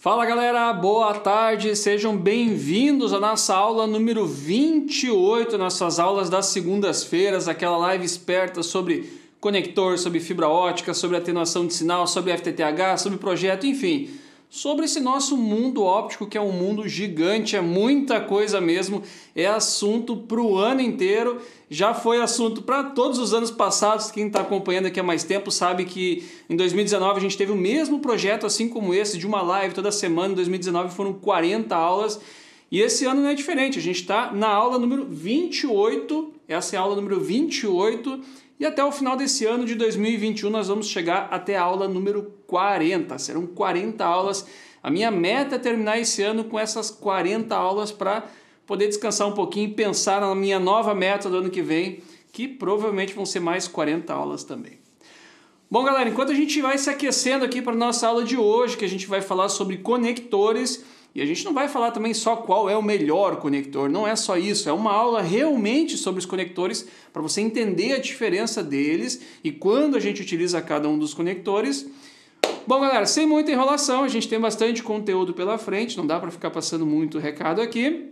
Fala galera, boa tarde, sejam bem-vindos à nossa aula número 28, nossas aulas das segundas-feiras, aquela live esperta sobre conector, sobre fibra ótica, sobre atenuação de sinal, sobre FTTH, sobre projeto, enfim, sobre esse nosso mundo óptico que é um mundo gigante, é muita coisa mesmo, é assunto para o ano inteiro, já foi assunto para todos os anos passados. Quem está acompanhando aqui há mais tempo sabe que em 2019 a gente teve o mesmo projeto assim como esse, de uma live toda semana. Em 2019 foram 40 aulas e esse ano não é diferente, a gente está na aula número 28, essa é a aula número 28 e até o final desse ano de 2021 nós vamos chegar até a aula número 40, serão 40 aulas. A minha meta é terminar esse ano com essas 40 aulas para poder descansar um pouquinho e pensar na minha nova meta do ano que vem, que provavelmente vão ser mais 40 aulas também. Bom, galera, enquanto a gente vai se aquecendo aqui para a nossa aula de hoje, que a gente vai falar sobre conectores, e a gente não vai falar também só qual é o melhor conector, não é só isso, é uma aula realmente sobre os conectores, para você entender a diferença deles e quando a gente utiliza cada um dos conectores. Bom, galera, sem muita enrolação, a gente tem bastante conteúdo pela frente, não dá para ficar passando muito recado aqui.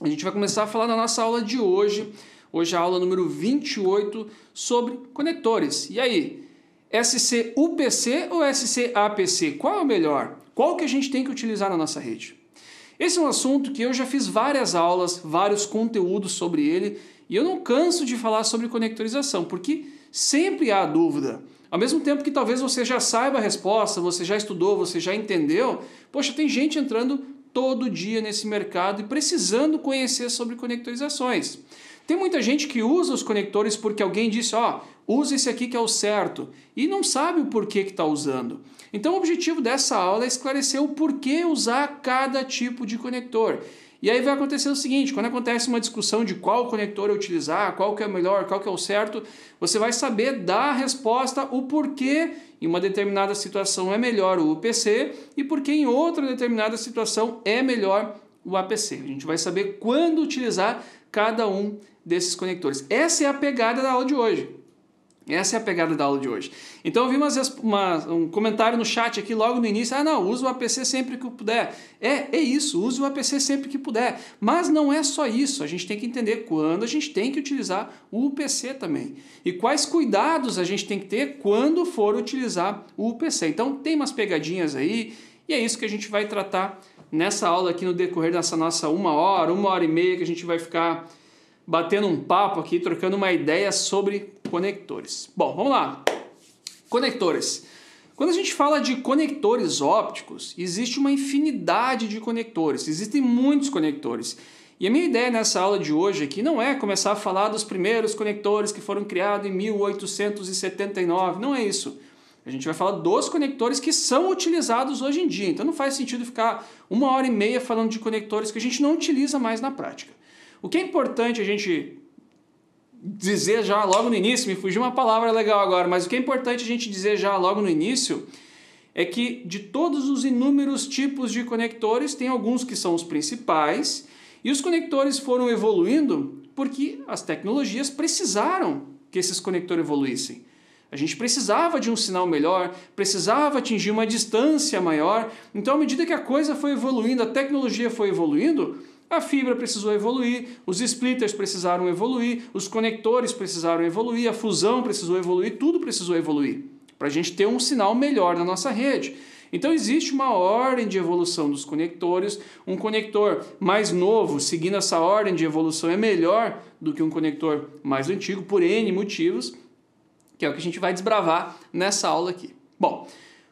A gente vai começar a falar na nossa aula de hoje. Hoje é a aula número 28 sobre conectores. E aí, SC-UPC ou SC-APC? Qual é o melhor? Qual que a gente tem que utilizar na nossa rede? Esse é um assunto que eu já fiz várias aulas, vários conteúdos sobre ele, e eu não canso de falar sobre conectorização, porque sempre há dúvida. Ao mesmo tempo que talvez você já saiba a resposta, você já estudou, você já entendeu, poxa, tem gente entrando todo dia nesse mercado e precisando conhecer sobre conectorizações. Tem muita gente que usa os conectores porque alguém disse, usa esse aqui que é o certo, e não sabe o porquê que está usando. Então o objetivo dessa aula é esclarecer o porquê usar cada tipo de conector. E aí vai acontecer o seguinte, quando acontece uma discussão de qual conector utilizar, qual que é o melhor, qual que é o certo, você vai saber dar a resposta, o porquê em uma determinada situação é melhor o UPC e porquê em outra determinada situação é melhor o APC. A gente vai saber quando utilizar cada um desses conectores. Essa é a pegada da aula de hoje. Essa é a pegada da aula de hoje. Então eu vi um comentário no chat aqui logo no início, usa o APC sempre que puder. É isso, use o APC sempre que puder. Mas não é só isso, a gente tem que entender quando a gente tem que utilizar o UPC também. E quais cuidados a gente tem que ter quando for utilizar o UPC. Então tem umas pegadinhas aí, e é isso que a gente vai tratar nessa aula aqui no decorrer dessa nossa uma hora e meia, que a gente vai ficar batendo um papo aqui, trocando uma ideia sobre conectores. Bom, vamos lá. Conectores. Quando a gente fala de conectores ópticos, existe uma infinidade de conectores, existem muitos conectores. E a minha ideia nessa aula de hoje aqui não é começar a falar dos primeiros conectores que foram criados em 1879, não é isso. A gente vai falar dos conectores que são utilizados hoje em dia, então não faz sentido ficar uma hora e meia falando de conectores que a gente não utiliza mais na prática. O que é importante a gente dizer já logo no início, me fugiu uma palavra legal agora, mas o que é importante a gente dizer já logo no início é que de todos os inúmeros tipos de conectores, tem alguns que são os principais e os conectores foram evoluindo porque as tecnologias precisaram que esses conectores evoluíssem. A gente precisava de um sinal melhor, precisava atingir uma distância maior, então à medida que a coisa foi evoluindo, a tecnologia foi evoluindo, a fibra precisou evoluir, os splitters precisaram evoluir, os conectores precisaram evoluir, a fusão precisou evoluir, tudo precisou evoluir para a gente ter um sinal melhor na nossa rede. Então existe uma ordem de evolução dos conectores, um conector mais novo, seguindo essa ordem de evolução, é melhor do que um conector mais antigo, por N motivos, que é o que a gente vai desbravar nessa aula aqui. Bom,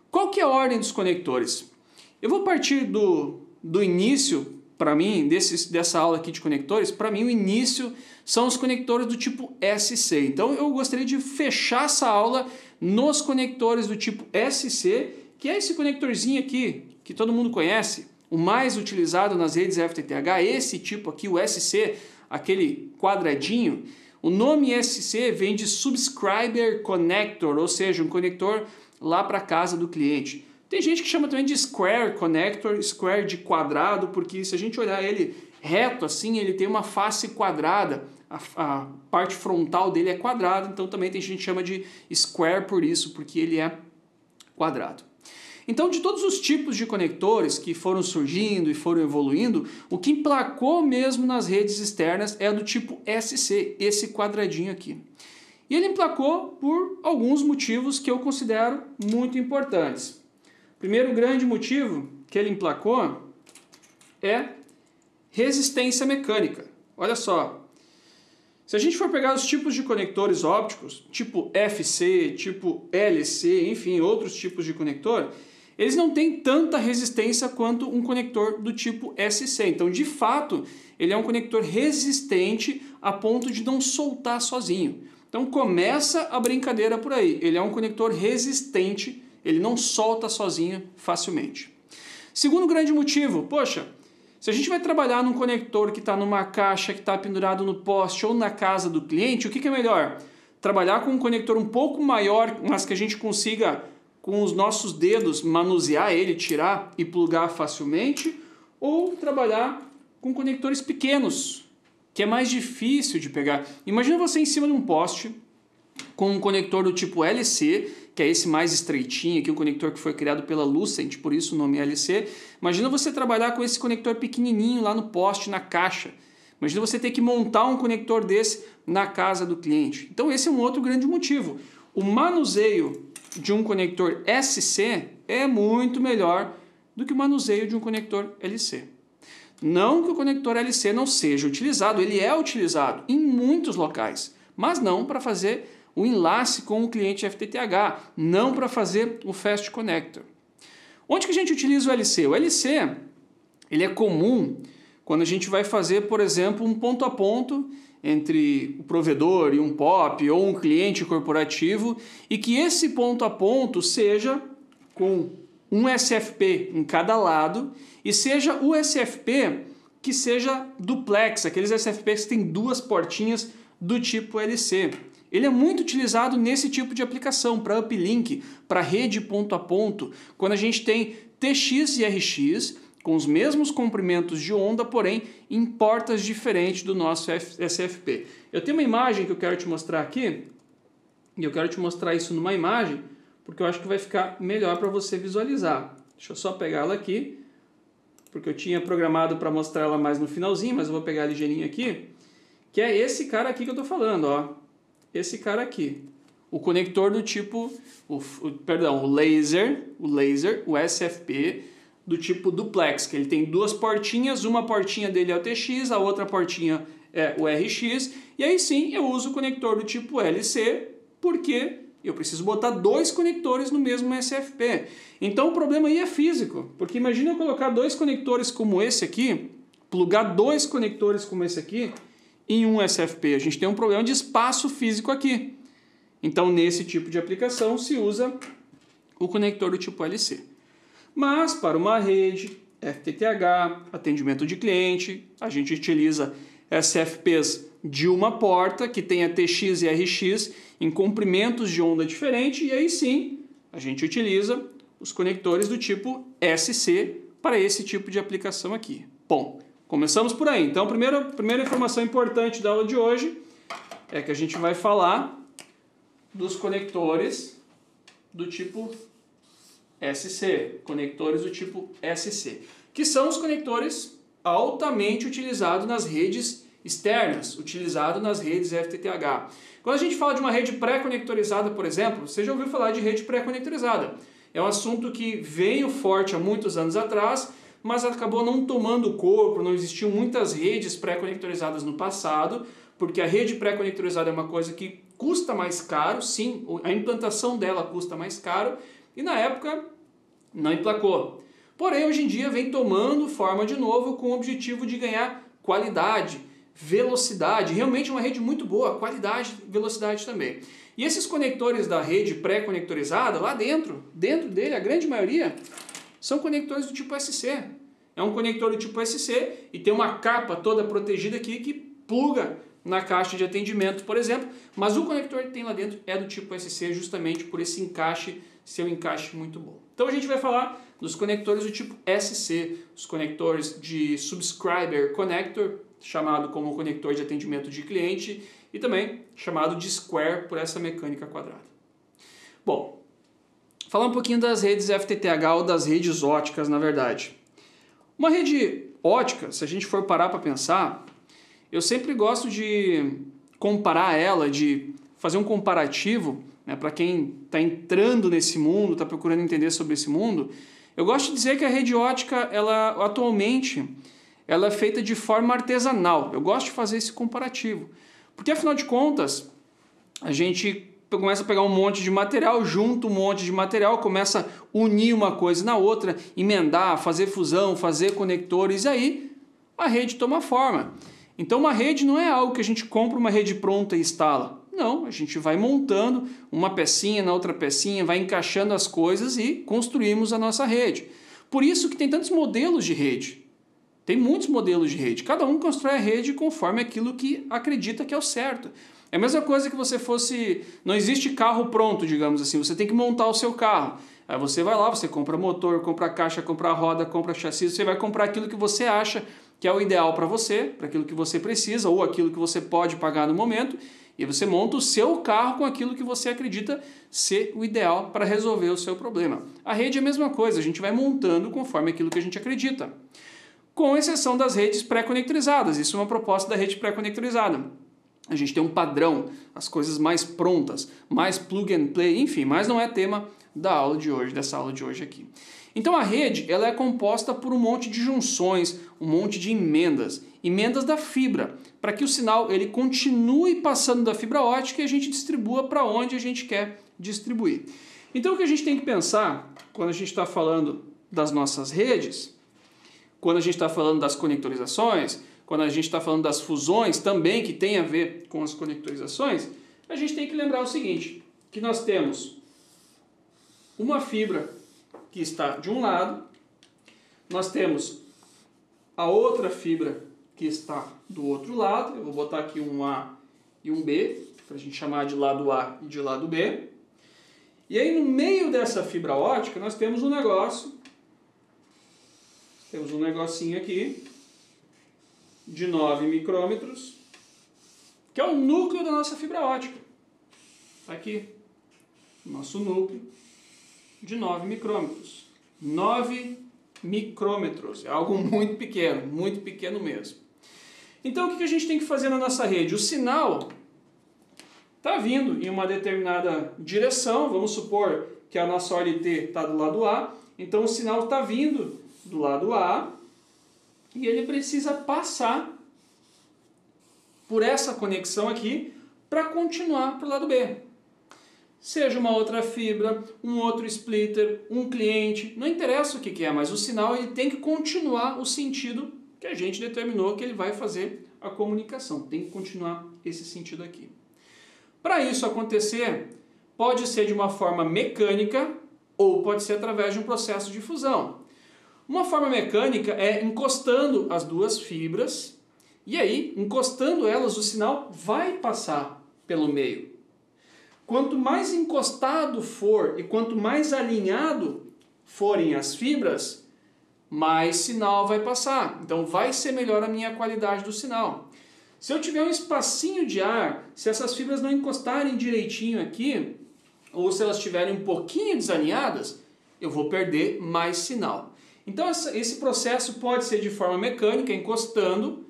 qual que é a ordem dos conectores? Eu vou partir do início. Para mim, dessa aula aqui de conectores, para mim o início são os conectores do tipo SC. Então eu gostaria de fechar essa aula nos conectores do tipo SC, que é esse conectorzinho aqui, que todo mundo conhece, o mais utilizado nas redes FTTH, esse tipo aqui, o SC, aquele quadradinho. O nome SC vem de Subscriber Connector, ou seja, um conector lá para a casa do cliente. Tem gente que chama também de Square Connector, Square de quadrado, porque se a gente olhar ele reto assim, ele tem uma face quadrada, a parte frontal dele é quadrada, então também tem gente que chama de Square por isso, porque ele é quadrado. Então, de todos os tipos de conectores que foram surgindo e foram evoluindo, o que emplacou mesmo nas redes externas é do tipo SC, esse quadradinho aqui. E ele emplacou por alguns motivos que eu considero muito importantes. Primeiro grande motivo que ele emplacou é resistência mecânica. Olha só, se a gente for pegar os tipos de conectores ópticos, tipo FC, tipo LC, enfim, outros tipos de conector, eles não têm tanta resistência quanto um conector do tipo SC. Então, de fato, ele é um conector resistente a ponto de não soltar sozinho. Então, começa a brincadeira por aí. Ele é um conector resistente, ele não solta sozinho facilmente. Segundo grande motivo, poxa, se a gente vai trabalhar num conector que está numa caixa, que está pendurado no poste ou na casa do cliente, o que é melhor? Trabalhar com um conector um pouco maior, mas que a gente consiga, com os nossos dedos, manusear ele, tirar e plugar facilmente, ou trabalhar com conectores pequenos, que é mais difícil de pegar. Imagina você em cima de um poste com um conector do tipo LC, que é esse mais estreitinho aqui, um conector que foi criado pela Lucent, por isso o nome é LC. Imagina você trabalhar com esse conector pequenininho lá no poste, na caixa. Imagina você ter que montar um conector desse na casa do cliente. Então esse é um outro grande motivo. O manuseio de um conector SC é muito melhor do que o manuseio de um conector LC. Não que o conector LC não seja utilizado, ele é utilizado em muitos locais, mas não para fazer o enlace com o cliente FTTH, não para fazer o Fast Connector. Onde que a gente utiliza o LC? O LC ele é comum quando a gente vai fazer, por exemplo, um ponto a ponto entre o provedor e um POP ou um cliente corporativo e que esse ponto a ponto seja com um SFP em cada lado e seja o SFP que seja duplex, aqueles SFPs que tem duas portinhas do tipo LC. Ele é muito utilizado nesse tipo de aplicação, para uplink, para rede ponto a ponto, quando a gente tem TX e RX com os mesmos comprimentos de onda, porém em portas diferentes do nosso SFP. Eu tenho uma imagem que eu quero te mostrar aqui, e eu quero te mostrar isso numa imagem, porque eu acho que vai ficar melhor para você visualizar. Deixa eu só pegar ela aqui, porque eu tinha programado para mostrar ela mais no finalzinho, mas eu vou pegar ligeirinho aqui, que é esse cara aqui que eu estou falando, ó. Esse cara aqui, o conector do tipo, o laser, o SFP do tipo duplex, que ele tem duas portinhas, uma portinha dele é o TX, a outra portinha é o RX, e aí sim eu uso o conector do tipo LC, porque eu preciso botar dois conectores no mesmo SFP. Então o problema aí é físico, porque imagina eu colocar dois conectores como esse aqui, plugar dois conectores como esse aqui, em um SFP. A gente tem um problema de espaço físico aqui. Então, nesse tipo de aplicação, se usa o conector do tipo LC. Mas, para uma rede, FTTH, atendimento de cliente, a gente utiliza SFPs de uma porta, que tenha TX e RX em comprimentos de onda diferente, e aí sim, a gente utiliza os conectores do tipo SC para esse tipo de aplicação aqui. Bom, começamos por aí. Então, a primeira informação importante da aula de hoje é que a gente vai falar dos conectores do tipo SC, conectores do tipo SC, que são os conectores altamente utilizados nas redes externas, utilizados nas redes FTTH. Quando a gente fala de uma rede pré-conectorizada, por exemplo, você já ouviu falar de rede pré-conectorizada. É um assunto que veio forte há muitos anos atrás, mas acabou não tomando corpo, não existiam muitas redes pré-conectorizadas no passado, porque a rede pré-conectorizada é uma coisa que custa mais caro, sim, a implantação dela custa mais caro, e na época não emplacou. Porém, hoje em dia vem tomando forma de novo com o objetivo de ganhar qualidade, velocidade, realmente uma rede muito boa, qualidade e velocidade também. E esses conectores da rede pré-conectorizada, lá dentro dele, a grande maioria, são conectores do tipo SC. É um conector do tipo SC e tem uma capa toda protegida aqui que pluga na caixa de atendimento, por exemplo, mas o conector que tem lá dentro é do tipo SC justamente por esse encaixe, ser um encaixe muito bom. Então a gente vai falar dos conectores do tipo SC, os conectores de Subscriber Connector, chamado como conector de atendimento de cliente, e também chamado de Square por essa mecânica quadrada. Bom, falar um pouquinho das redes FTTH ou das redes óticas, na verdade. Uma rede ótica, se a gente for parar para pensar, eu sempre gosto de comparar ela, de fazer um comparativo, né, para quem está entrando nesse mundo, está procurando entender sobre esse mundo. Eu gosto de dizer que a rede ótica, ela atualmente, ela é feita de forma artesanal. Eu gosto de fazer esse comparativo, porque afinal de contas, a gente começa a pegar um monte de material, junta um monte de material, começa a unir uma coisa na outra, emendar, fazer fusão, fazer conectores, e aí a rede toma forma. Então uma rede não é algo que a gente compra uma rede pronta e instala. Não, a gente vai montando uma pecinha na outra pecinha, vai encaixando as coisas e construímos a nossa rede. Por isso que tem tantos modelos de rede. Tem muitos modelos de rede. Cada um constrói a rede conforme aquilo que acredita que é o certo. É a mesma coisa que você fosse... Não existe carro pronto, digamos assim. Você tem que montar o seu carro. Aí você vai lá, você compra motor, compra caixa, compra roda, compra chassi. Você vai comprar aquilo que você acha que é o ideal para você, para aquilo que você precisa ou aquilo que você pode pagar no momento. E você monta o seu carro com aquilo que você acredita ser o ideal para resolver o seu problema. A rede é a mesma coisa. A gente vai montando conforme aquilo que a gente acredita. Com exceção das redes pré-conectorizadas. Isso é uma proposta da rede pré-conectorizada. A gente tem um padrão, as coisas mais prontas, mais plug and play, enfim, mas não é tema da aula de hoje, dessa aula de hoje aqui. Então a rede, ela é composta por um monte de junções, um monte de emendas da fibra, para que o sinal ele continue passando da fibra ótica e a gente distribua para onde a gente quer distribuir. Então o que a gente tem que pensar quando a gente está falando das nossas redes, quando a gente está falando das conectorizações, quando a gente está falando das fusões também, que tem a ver com as conectorizações, a gente tem que lembrar o seguinte, que nós temos uma fibra que está de um lado, nós temos a outra fibra que está do outro lado, eu vou botar aqui um A e um B, para a gente chamar de lado A e de lado B, e aí no meio dessa fibra ótica nós temos um negócio, temos um negocinho aqui, de 9 micrômetros, que é o núcleo da nossa fibra ótica. Está aqui, nosso núcleo de 9 micrômetros. 9 micrômetros, é algo muito pequeno mesmo. Então o que a gente tem que fazer na nossa rede? O sinal está vindo em uma determinada direção, vamos supor que a nossa OLT está do lado A, então o sinal está vindo do lado A, e ele precisa passar por essa conexão aqui para continuar para o lado B. Seja uma outra fibra, um outro splitter, um cliente, não interessa o que é, mas o sinal ele tem que continuar o sentido que a gente determinou que ele vai fazer a comunicação. Tem que continuar esse sentido aqui. Para isso acontecer, pode ser de uma forma mecânica ou pode ser através de um processo de fusão. Uma forma mecânica é encostando as duas fibras e aí, encostando elas, o sinal vai passar pelo meio. Quanto mais encostado for e quanto mais alinhado forem as fibras, mais sinal vai passar. Então vai ser melhor a minha qualidade do sinal. Se eu tiver um espacinho de ar, se essas fibras não encostarem direitinho aqui, ou se elas estiverem um pouquinho desalinhadas, eu vou perder mais sinal. Então esse processo pode ser de forma mecânica, encostando,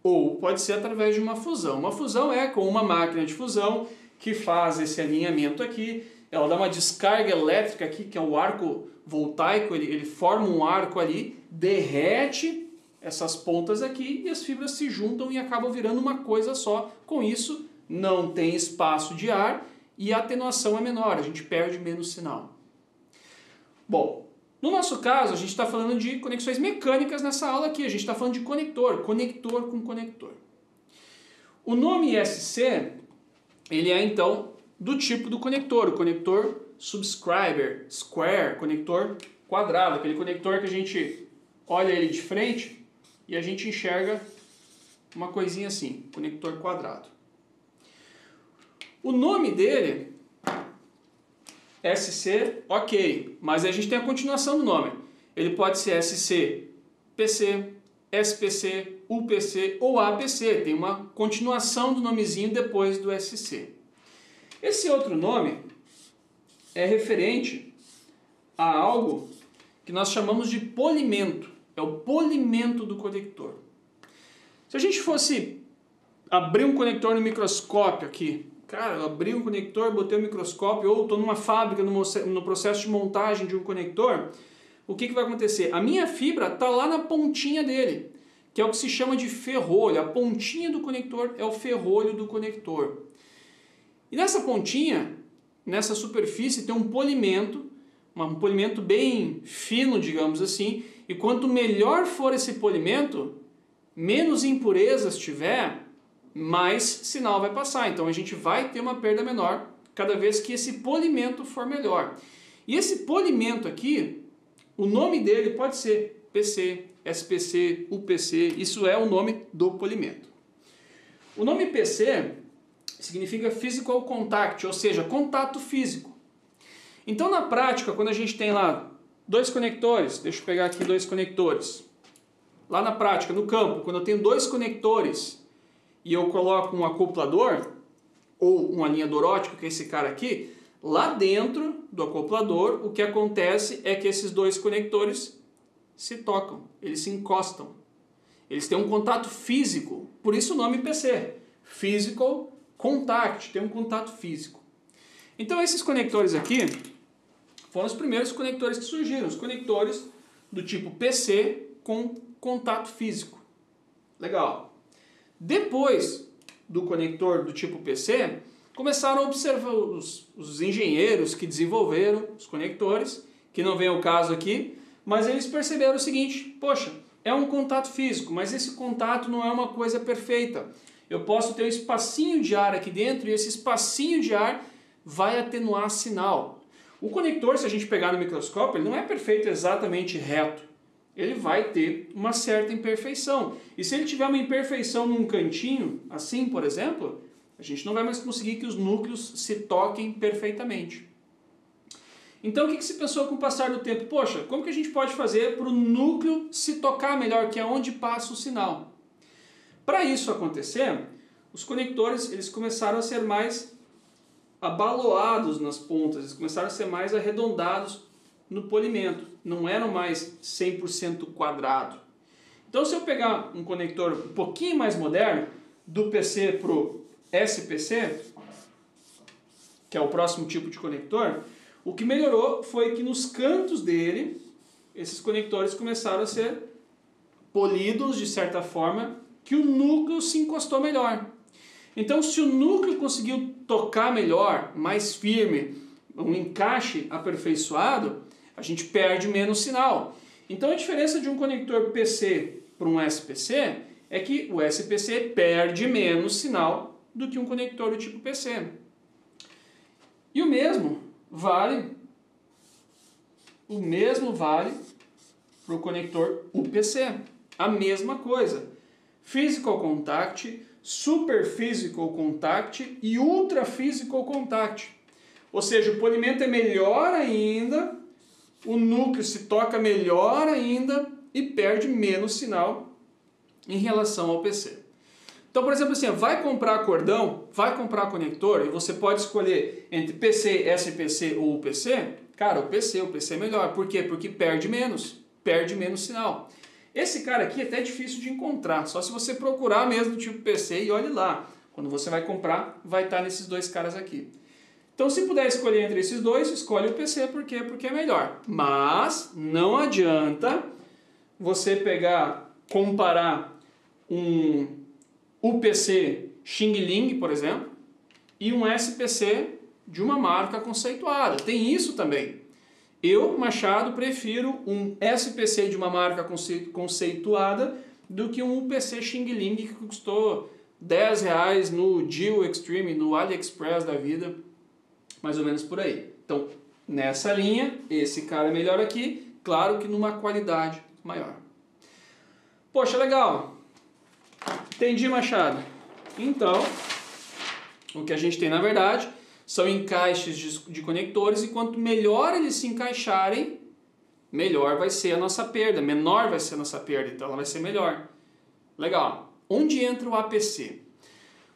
ou pode ser através de uma fusão. Uma fusão é com uma máquina de fusão que faz esse alinhamento aqui, ela dá uma descarga elétrica aqui, que é o arco voltaico, ele forma um arco ali, derrete essas pontas aqui e as fibras se juntam e acabam virando uma coisa só. Com isso, não tem espaço de ar e a atenuação é menor, a gente perde menos sinal. Bom, no nosso caso, a gente está falando de conexões mecânicas nessa aula aqui, a gente está falando de conector com conector. O nome SC, ele é então do tipo do conector, o conector subscriber, square, conector quadrado, aquele conector que a gente olha ele de frente e a gente enxerga uma coisinha assim, conector quadrado. O nome dele, SC, ok, mas a gente tem a continuação do nome. Ele pode ser SC, PC, SPC, UPC ou APC, tem uma continuação do nomezinho depois do SC. Esse outro nome é referente a algo que nós chamamos de polimento. É o polimento do conector. Se a gente fosse abrir um conector no microscópio aqui, cara, eu abri um conector, botei o microscópio, ou estou numa fábrica, no processo de montagem de um conector, o que vai acontecer? A minha fibra está lá na pontinha dele, que é o que se chama de ferrolho. A pontinha do conector é o ferrolho do conector. E nessa pontinha, nessa superfície, tem um polimento bem fino, digamos assim, e quanto melhor for esse polimento, menos impurezas tiver, mais sinal vai passar. Então a gente vai ter uma perda menor cada vez que esse polimento for melhor. E esse polimento aqui, o nome dele pode ser PC, SPC, UPC, isso é o nome do polimento. O nome PC significa Physical Contact, ou seja, contato físico. Então na prática, quando a gente tem lá dois conectores, deixa eu pegar aqui dois conectores, lá na prática, no campo, quando eu tenho dois conectores e eu coloco um acoplador, ou uma linha ótica, que é esse cara aqui, lá dentro do acoplador, o que acontece é que esses dois conectores se tocam, eles se encostam. Eles têm um contato físico, por isso o nome PC, Physical Contact, tem um contato físico. Então esses conectores aqui foram os primeiros conectores que surgiram, os conectores do tipo PC com contato físico. Legal. Depois do conector do tipo PC, começaram a observar os engenheiros que desenvolveram os conectores, que não vem ao caso aqui, mas eles perceberam o seguinte: poxa, é um contato físico, mas esse contato não é uma coisa perfeita. Eu posso ter um espacinho de ar aqui dentro e esse espacinho de ar vai atenuar sinal. O conector, se a gente pegar no microscópio, ele não é perfeito exatamente reto. Ele vai ter uma certa imperfeição. E se ele tiver uma imperfeição num cantinho, assim, por exemplo, a gente não vai mais conseguir que os núcleos se toquem perfeitamente. Então o que se pensou com o passar do tempo? Poxa, como que a gente pode fazer para o núcleo se tocar melhor, que é onde passa o sinal? Para isso acontecer, os conectores eles começaram a ser mais abaloados nas pontas, eles começaram a ser mais arredondados no polimento, não eram mais 100% quadrado. Então se eu pegar um conector um pouquinho mais moderno, do PC para o SPC, que é o próximo tipo de conector, o que melhorou foi que nos cantos dele, esses conectores começaram a ser polidos de certa forma, que o núcleo se encostou melhor. Então se o núcleo conseguiu tocar melhor, mais firme, um encaixe aperfeiçoado, a gente perde menos sinal. Então a diferença de um conector PC para um SPC é que o SPC perde menos sinal do que um conector do tipo PC. E o mesmo vale para o conector UPC. A mesma coisa. Physical Contact, Super Physical Contact e Ultra Physical Contact. Ou seja, o polimento é melhor ainda, o núcleo se toca melhor ainda e perde menos sinal em relação ao PC. Então, por exemplo, assim, vai comprar cordão, vai comprar conector e você pode escolher entre PC, SPC ou UPC. Cara, o PC é melhor. Por quê? Porque perde menos sinal. Esse cara aqui é até difícil de encontrar, só se você procurar mesmo do tipo PC e olhe lá. Quando você vai comprar, vai estar nesses dois caras aqui. Então, se puder escolher entre esses dois, escolhe o PC, por quê? Porque é melhor. Mas não adianta você comparar um UPC Xing Ling, por exemplo, e um SPC de uma marca conceituada. Tem isso também. Eu, Machado, prefiro um SPC de uma marca conceituada do que um UPC Xing Ling que custou R$10 no Deal Extreme, no AliExpress da vida, mais ou menos por aí. Então, nessa linha, esse cara é melhor aqui, claro que numa qualidade maior. Poxa, legal. Entendi, Machado. Então, o que a gente tem na verdade são encaixes de conectores e quanto melhor eles se encaixarem, melhor vai ser a nossa perda, menor vai ser a nossa perda, então ela vai ser melhor. Legal. Onde entra o APC?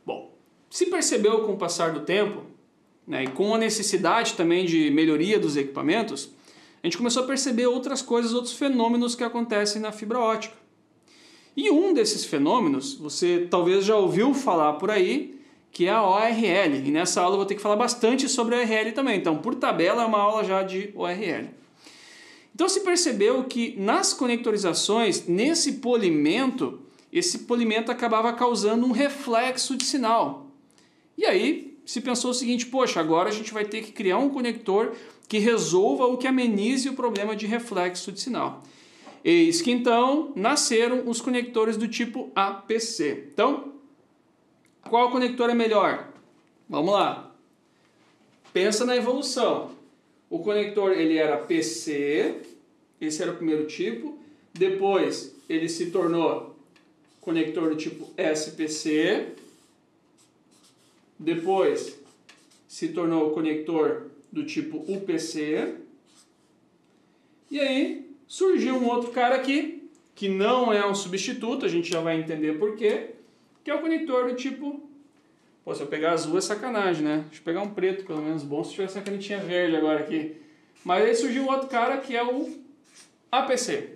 Bom, se percebeu com o passar do tempo, né, e com a necessidade também de melhoria dos equipamentos, a gente começou a perceber outras coisas, outros fenômenos que acontecem na fibra ótica. E um desses fenômenos, você talvez já ouviu falar por aí, que é a ORL. E nessa aula eu vou ter que falar bastante sobre a ORL também. Então, por tabela, é uma aula já de ORL. Então, se percebeu que nas conectorizações, nesse polimento, esse polimento acabava causando um reflexo de sinal. E aí, se pensou o seguinte, poxa, agora a gente vai ter que criar um conector que resolva ou que amenize o problema de reflexo de sinal. Eis que então nasceram os conectores do tipo APC. Então, qual conector é melhor? Vamos lá. Pensa na evolução. O conector ele era PC, esse era o primeiro tipo. Depois ele se tornou conector do tipo SPC. Depois se tornou conector do tipo UPC. E aí surgiu um outro cara aqui, que não é um substituto, a gente já vai entender por quê, que é o conector do tipo... Pô, se eu pegar azul é sacanagem, né? Deixa eu pegar um preto, pelo menos. Bom se tivesse uma canetinha verde agora aqui. Mas aí surgiu um outro cara que é o APC.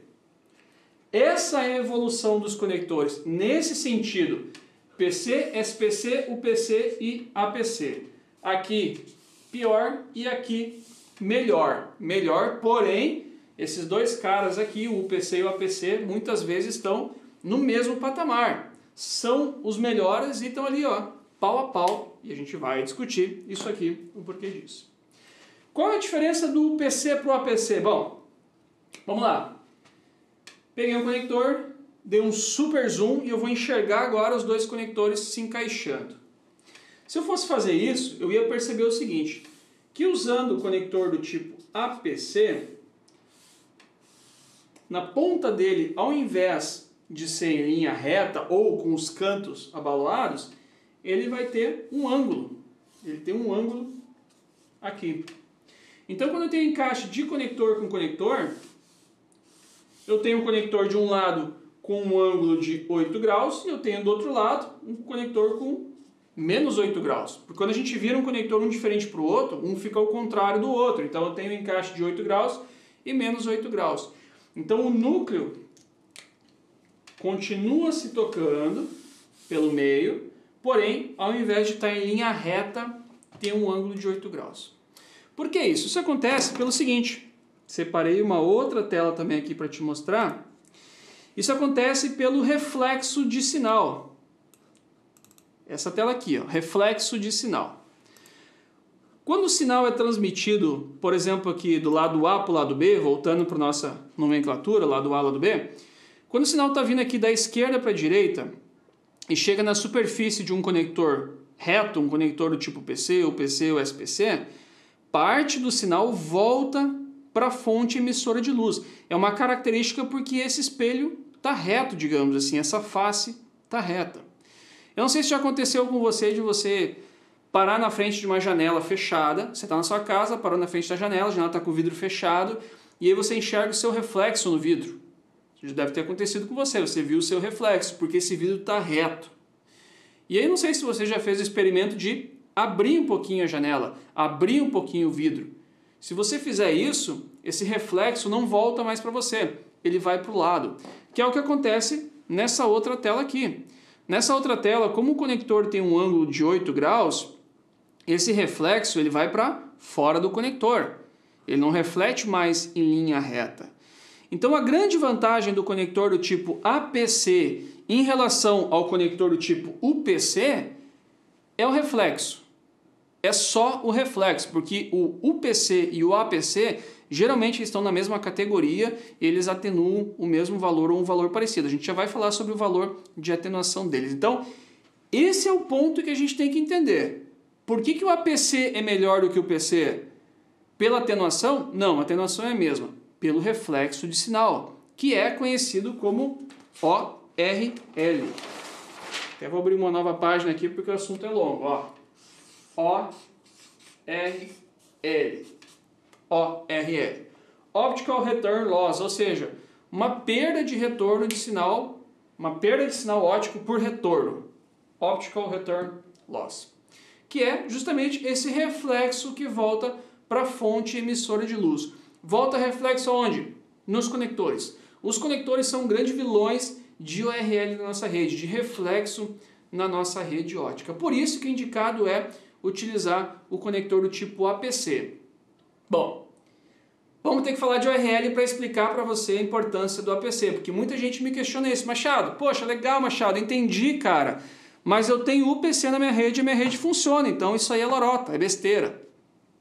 Essa é a evolução dos conectores. Nesse sentido, PC, SPC, UPC e APC. Aqui pior e aqui melhor. Melhor, porém, esses dois caras aqui, o UPC e o APC, muitas vezes estão no mesmo patamar. São os melhores e estão ali, ó, pau a pau. E a gente vai discutir isso aqui, o porquê disso. Qual é a diferença do UPC para o APC? Bom, vamos lá. Peguei um conector, dei um super zoom e eu vou enxergar agora os dois conectores se encaixando. Se eu fosse fazer isso, eu ia perceber o seguinte, que usando o conector do tipo APC, na ponta dele, ao invés de ser em linha reta ou com os cantos abalados, ele vai ter um ângulo. Ele tem um ângulo aqui. Então, quando eu tenho encaixe de conector com conector, eu tenho um conector de um lado com um ângulo de 8 graus e eu tenho do outro lado um conector com menos 8 graus. Porque quando a gente vira um conector um diferente para o outro, um fica ao contrário do outro. Então, eu tenho um encaixe de 8 graus e menos 8 graus. Então, o núcleo continua se tocando pelo meio, porém, ao invés de estar em linha reta, tem um ângulo de 8 graus. Por que isso? Isso acontece pelo seguinte, separei uma outra tela também aqui para te mostrar. Isso acontece pelo reflexo de sinal. Essa tela aqui, ó, reflexo de sinal. Quando o sinal é transmitido, por exemplo, aqui do lado A para o lado B, voltando para a nossa nomenclatura, lado A, lado B, quando o sinal está vindo aqui da esquerda para a direita e chega na superfície de um conector reto, um conector do tipo PC, UPC ou SPC, parte do sinal volta para a fonte emissora de luz. É uma característica porque esse espelho está reto, digamos assim, essa face está reta. Eu não sei se já aconteceu com você de você parar na frente de uma janela fechada, você está na sua casa, parou na frente da janela, a janela está com o vidro fechado, e aí você enxerga o seu reflexo no vidro. Isso deve ter acontecido com você, você viu o seu reflexo, porque esse vidro está reto. E aí não sei se você já fez o experimento de abrir um pouquinho a janela, abrir um pouquinho o vidro. Se você fizer isso, esse reflexo não volta mais para você, ele vai para o lado, que é o que acontece nessa outra tela aqui. Nessa outra tela, como o conector tem um ângulo de 8 graus, esse reflexo ele vai para fora do conector. Ele não reflete mais em linha reta. Então a grande vantagem do conector do tipo APC em relação ao conector do tipo UPC é o reflexo. É só o reflexo, porque o UPC e o APC geralmente estão na mesma categoria e eles atenuam o mesmo valor ou um valor parecido. A gente já vai falar sobre o valor de atenuação deles. Então, esse é o ponto que a gente tem que entender. Por que o APC é melhor do que o PC? Pela atenuação? Não, a atenuação é a mesma. Pelo reflexo de sinal, que é conhecido como ORL. Até vou abrir uma nova página aqui porque o assunto é longo. ORL. ORL. Optical Return Loss, ou seja, uma perda de retorno de sinal, uma perda de sinal óptico por retorno. Optical Return Loss. Que é justamente esse reflexo que volta para a fonte emissora de luz. Volta reflexo aonde? Nos conectores. Os conectores são grandes vilões de URL na nossa rede, de reflexo na nossa rede ótica. Por isso que o indicado é utilizar o conector do tipo APC. Bom, vamos ter que falar de URL para explicar para você a importância do APC, porque muita gente me questiona isso. Machado, poxa, legal, Machado, entendi, cara, mas eu tenho UPC na minha rede e minha rede funciona, então isso aí é lorota, é besteira.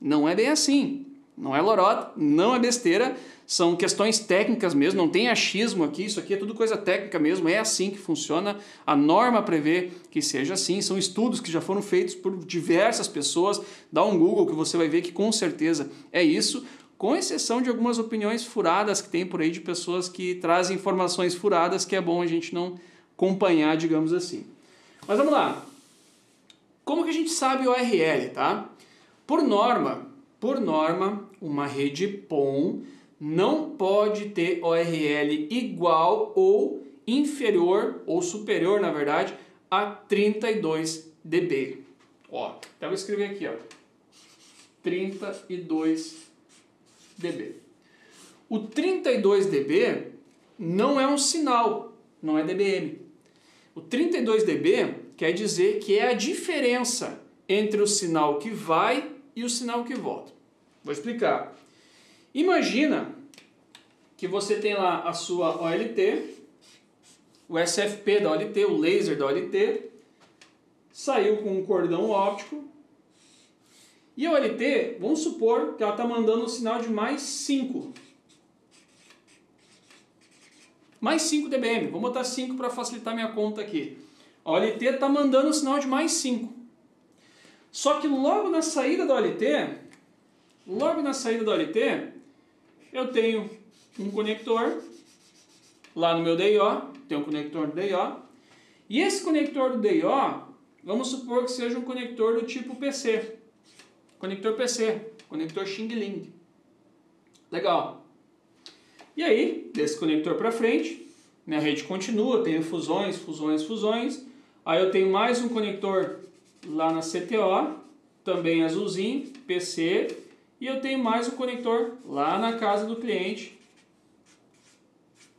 Não é bem assim. Não é lorota, não é besteira, são questões técnicas mesmo, não tem achismo aqui, isso aqui é tudo coisa técnica mesmo, é assim que funciona, a norma prevê que seja assim, são estudos que já foram feitos por diversas pessoas, dá um Google que você vai ver que com certeza é isso, com exceção de algumas opiniões furadas que tem por aí de pessoas que trazem informações furadas que é bom a gente não acompanhar, digamos assim. Mas vamos lá, como que a gente sabe o URL, tá? Por norma, uma rede PON não pode ter URL igual ou inferior, ou superior, na verdade, a 32 dB. Ó, até vou escrever aqui, ó, 32 dB. O 32 dB não é um sinal, não é dBm. O 32 dB quer dizer que é a diferença entre o sinal que vai e o sinal que volta. Vou explicar. Imagina que você tem lá a sua OLT, o SFP da OLT, o laser da OLT, saiu com um cordão óptico, e a OLT, vamos supor que ela está mandando um sinal de mais 5. Mais 5 dBm, vou botar 5 para facilitar minha conta aqui. A OLT está mandando um sinal de mais 5. Só que logo na saída da OLT, eu tenho um conector lá no meu DIO, tem um conector do DIO, e esse conector do DIO, vamos supor que seja um conector do tipo PC, conector Xing Ling. Legal. E aí, desse conector para frente, minha rede continua, tenho fusões, aí eu tenho mais um conector lá na CTO, também azulzinho, PC, e eu tenho mais um conector lá na casa do cliente,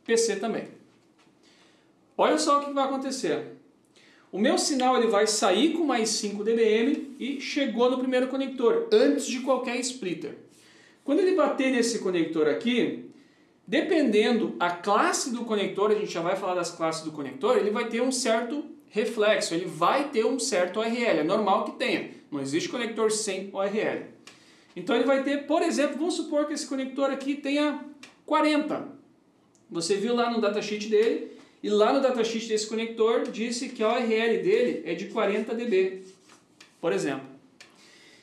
PC também. Olha só o que vai acontecer. O meu sinal ele vai sair com mais 5 dBm e chegou no primeiro conector, antes de qualquer splitter. Quando ele bater nesse conector aqui, dependendo a classe do conector, a gente já vai falar das classes do conector, ele vai ter um certo reflexo, ele vai ter um certo ORL, é normal que tenha, não existe conector sem ORL. Então ele vai ter, por exemplo, vamos supor que esse conector aqui tenha 40. Você viu lá no datasheet dele, e lá no datasheet desse conector disse que a ORL dele é de 40 dB, por exemplo.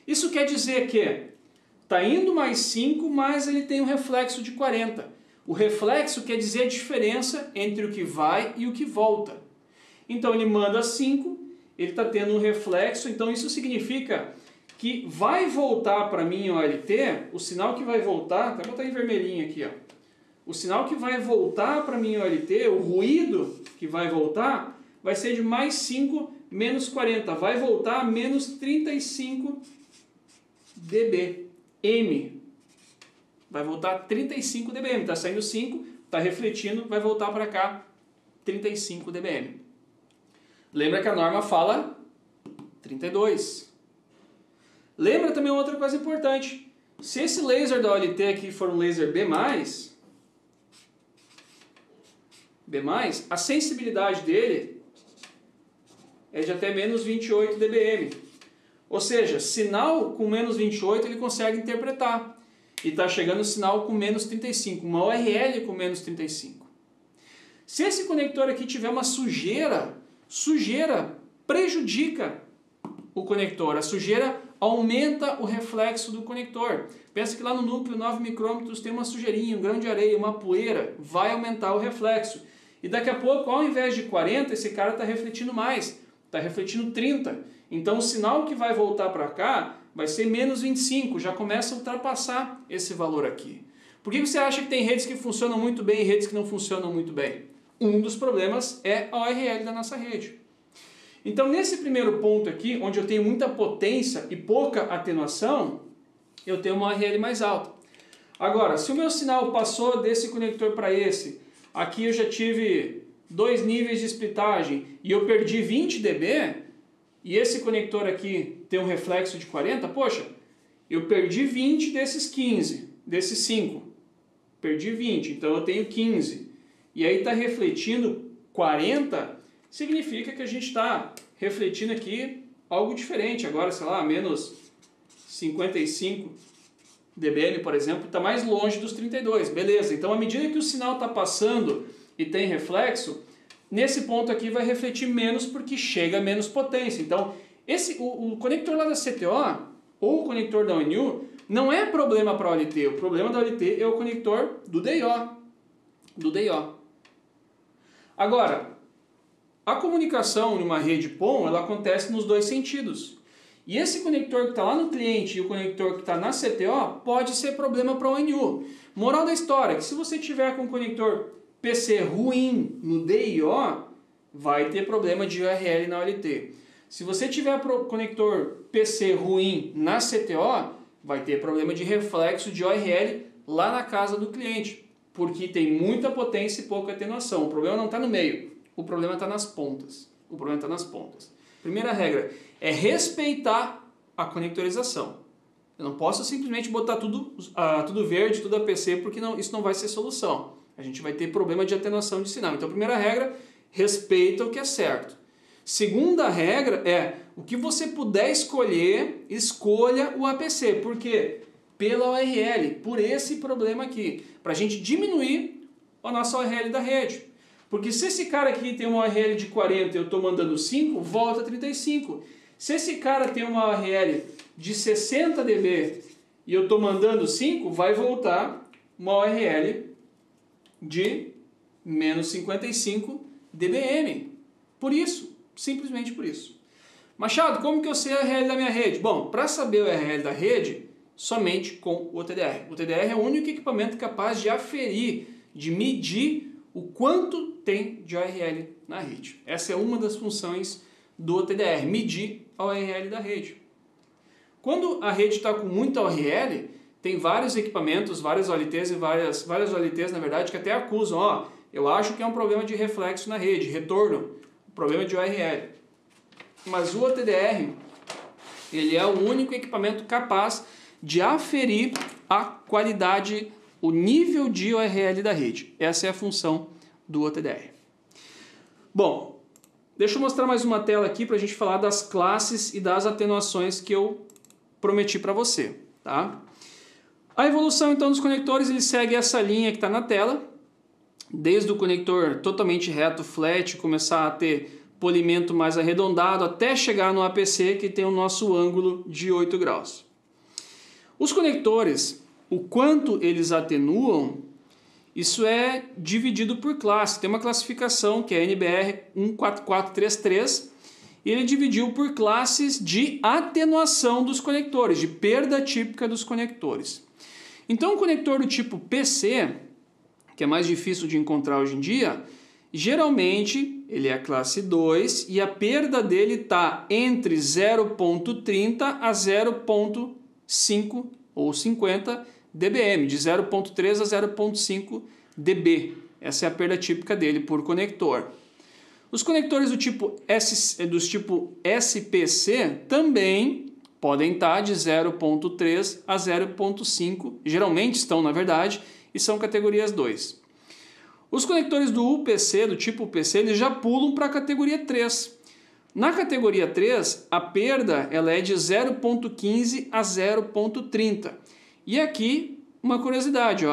Isso quer dizer que está indo mais 5, mas ele tem um reflexo de 40. O reflexo quer dizer a diferença entre o que vai e o que volta. Então ele manda 5, ele está tendo um reflexo, então isso significa que vai voltar para mim o OLT, o sinal que vai voltar, até botar em vermelhinho aqui, ó. O sinal que vai voltar para mim o OLT, o ruído que vai voltar, vai ser de mais 5 menos 40, vai voltar a menos 35 dBm. Vai voltar 35 dBm, está saindo 5, está refletindo, vai voltar para cá 35 dBm. Lembra que a norma fala 32. Lembra também outra coisa importante. Se esse laser da OLT aqui for um laser B+, a sensibilidade dele é de até menos 28 dBm. Ou seja, sinal com menos 28 ele consegue interpretar. E está chegando sinal com menos 35, uma URL com menos 35. Se esse conector aqui tiver uma sujeira prejudica o conector. A sujeira aumenta o reflexo do conector. Pensa que lá no núcleo 9 micrômetros tem uma sujeirinha, um grão de areia, uma poeira, vai aumentar o reflexo. E daqui a pouco, ao invés de 40, esse cara está refletindo mais, está refletindo 30. Então o sinal que vai voltar para cá vai ser menos 25, já começa a ultrapassar esse valor aqui. Por que você acha que tem redes que funcionam muito bem e redes que não funcionam muito bem? Um dos problemas é a URL da nossa rede. Então nesse primeiro ponto aqui, onde eu tenho muita potência e pouca atenuação, eu tenho uma URL mais alta. Agora, se o meu sinal passou desse conector para esse, aqui eu já tive 2 níveis de splitagem e eu perdi 20 dB, e esse conector aqui tem um reflexo de 40, poxa, eu perdi 20 desses 15, desses 5. Perdi 20, então eu tenho 15. E aí está refletindo 40, significa que a gente está refletindo aqui algo diferente. Agora, sei lá, menos 55 dBm, por exemplo, está mais longe dos 32. Beleza, então à medida que o sinal está passando e tem reflexo, nesse ponto aqui vai refletir menos porque chega a menos potência. Então, o conector lá da CTO ou o conector da ONU não é problema para a OLT. O problema da OLT é o conector do DIO. Agora, a comunicação em uma rede PON, ela acontece nos dois sentidos. E esse conector que está lá no cliente e o conector que está na CTO pode ser problema para a ONU. Moral da história, que se você tiver com um conector PC ruim no DIO, vai ter problema de URL na OLT. Se você tiver conector PC ruim na CTO, vai ter problema de reflexo de URL lá na casa do cliente, porque tem muita potência e pouca atenuação. O problema não está no meio, o problema está nas pontas. Primeira regra é respeitar a conectorização. Eu não posso simplesmente botar tudo verde, tudo APC, porque isso não vai ser solução. A gente vai ter problema de atenuação de sinal. Então, primeira regra, respeita o que é certo. Segunda regra é, o que você puder escolher, escolha o APC. Por quê? Pela URL, por esse problema aqui. Para a gente diminuir a nossa URL da rede. Porque se esse cara aqui tem uma URL de 40 e eu estou mandando 5, volta a 35. Se esse cara tem uma URL de 60 dB e eu estou mandando 5, vai voltar uma URL de menos 55 dBm. Por isso, simplesmente por isso. Machado, como que eu sei a URL da minha rede? Bom, para saber a URL da rede, somente com o TDR. O TDR é o único equipamento capaz de aferir, de medir o quanto tem de URL na rede. Essa é uma das funções do TDR, medir a URL da rede. Quando a rede está com muita URL, tem vários equipamentos, várias OLTs e várias OLTs, na verdade, que até acusam, eu acho que é um problema de reflexo na rede, retorno, problema de URL. Mas o OTDR, ele é o único equipamento capaz de aferir a qualidade, o nível de URL da rede. Essa é a função do OTDR. Bom, deixa eu mostrar mais uma tela aqui para a gente falar das classes e das atenuações que eu prometi para você, tá? A evolução então dos conectores, ele segue essa linha que está na tela, desde o conector totalmente reto, flat, começar a ter polimento mais arredondado, até chegar no APC, que tem o nosso ângulo de 8 graus. Os conectores, o quanto eles atenuam, isso é dividido por classe. Tem uma classificação que é NBR 14433, e ele dividiu por classes de atenuação dos conectores, de perda típica dos conectores. Então, o conector do tipo PC, que é mais difícil de encontrar hoje em dia, geralmente ele é a classe 2 e a perda dele está entre 0.30 a 0.5 ou 50 dBm, de 0.3 a 0.5 dB. Essa é a perda típica dele por conector. Os conectores do tipo SPC também podem estar de 0.3 a 0.5, geralmente estão na verdade, e são categorias 2. Os conectores do UPC, do tipo UPC, eles já pulam para a categoria 3. Na categoria 3, a perda ela é de 0.15 a 0.30. E aqui, uma curiosidade,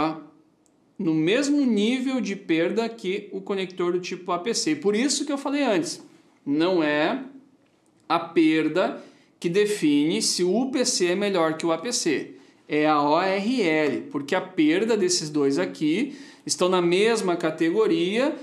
no mesmo nível de perda que o conector do tipo APC. Por isso que eu falei antes, não é a perda que define se o UPC é melhor que o APC. É a ORL, porque a perda desses dois aqui estão na mesma categoria,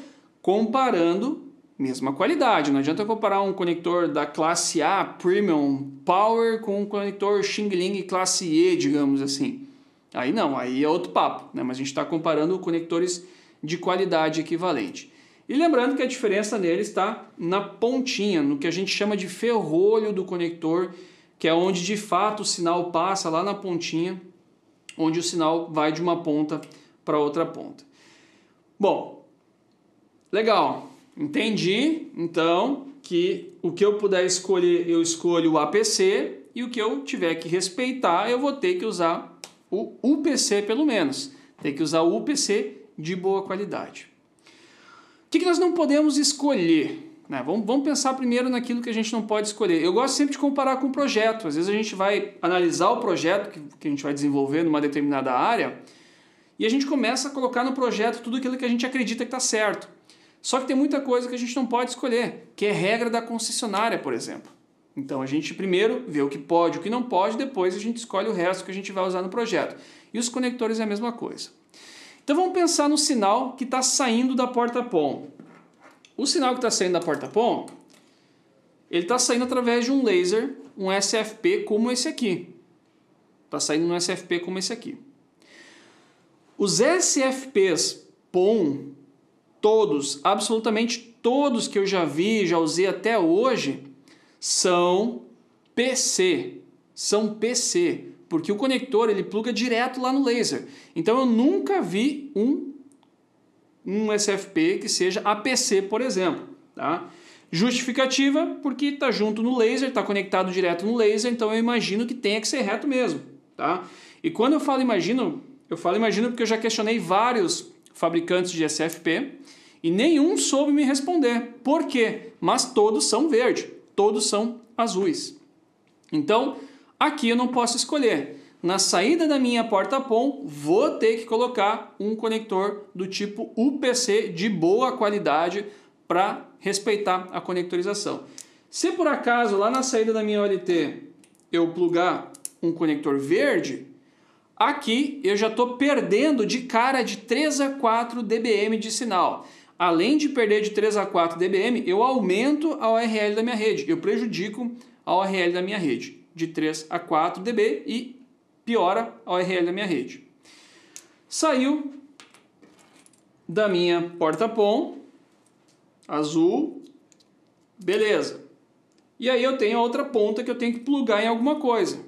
comparando mesma qualidade. Não adianta comparar um conector da classe A Premium Power com um conector Xing Ling classe E, digamos assim. Aí não, aí é outro papo, né? Mas a gente está comparando conectores de qualidade equivalente. E lembrando que a diferença nele está na pontinha, no que a gente chama de ferrolho do conector, que é onde de fato o sinal passa lá na pontinha onde o sinal vai de uma ponta para outra ponta. Bom, legal. Entendi, então, que o que eu puder escolher, eu escolho o APC, e o que eu tiver que respeitar, eu vou ter que usar o UPC pelo menos. Tem que usar o UPC de boa qualidade. O que nós não podemos escolher? Vamos pensar primeiro naquilo que a gente não pode escolher. Eu gosto sempre de comparar com o projeto. Às vezes a gente vai analisar o projeto que a gente vai desenvolver numa determinada área e a gente começa a colocar no projeto tudo aquilo que a gente acredita que está certo. Só que tem muita coisa que a gente não pode escolher, que é regra da concessionária, por exemplo. Então a gente primeiro vê o que pode e o que não pode, depois a gente escolhe o resto que a gente vai usar no projeto. E os conectores é a mesma coisa. Então vamos pensar no sinal que está saindo da porta PON. O sinal que está saindo da porta PON, ele está saindo através de um laser, um SFP como esse aqui. Está saindo um SFP como esse aqui. Os SFPs PON, todos, absolutamente todos que eu já vi, já usei até hoje, são PC. São PC. Porque o conector ele pluga direto lá no laser. Então eu nunca vi um SFP que seja APC, por exemplo. Tá? Justificativa, porque está junto no laser, está conectado direto no laser, então eu imagino que tenha que ser reto mesmo. Tá? E quando eu falo imagino porque eu já questionei vários fabricantes de SFP e nenhum soube me responder. Por quê? Mas todos são verde, todos são azuis. Então, aqui eu não posso escolher. Na saída da minha porta PON, vou ter que colocar um conector do tipo UPC de boa qualidade para respeitar a conectorização. Se por acaso lá na saída da minha OLT eu plugar um conector verde, aqui eu já estou perdendo de cara de 3 a 4 dBm de sinal. Além de perder de 3 a 4 dBm, eu aumento a ORL da minha rede, eu prejudico a ORL da minha rede de 3 a 4 dB e piora a ORL da minha rede. Saiu da minha porta PON, azul, beleza. E aí eu tenho a outra ponta que eu tenho que plugar em alguma coisa.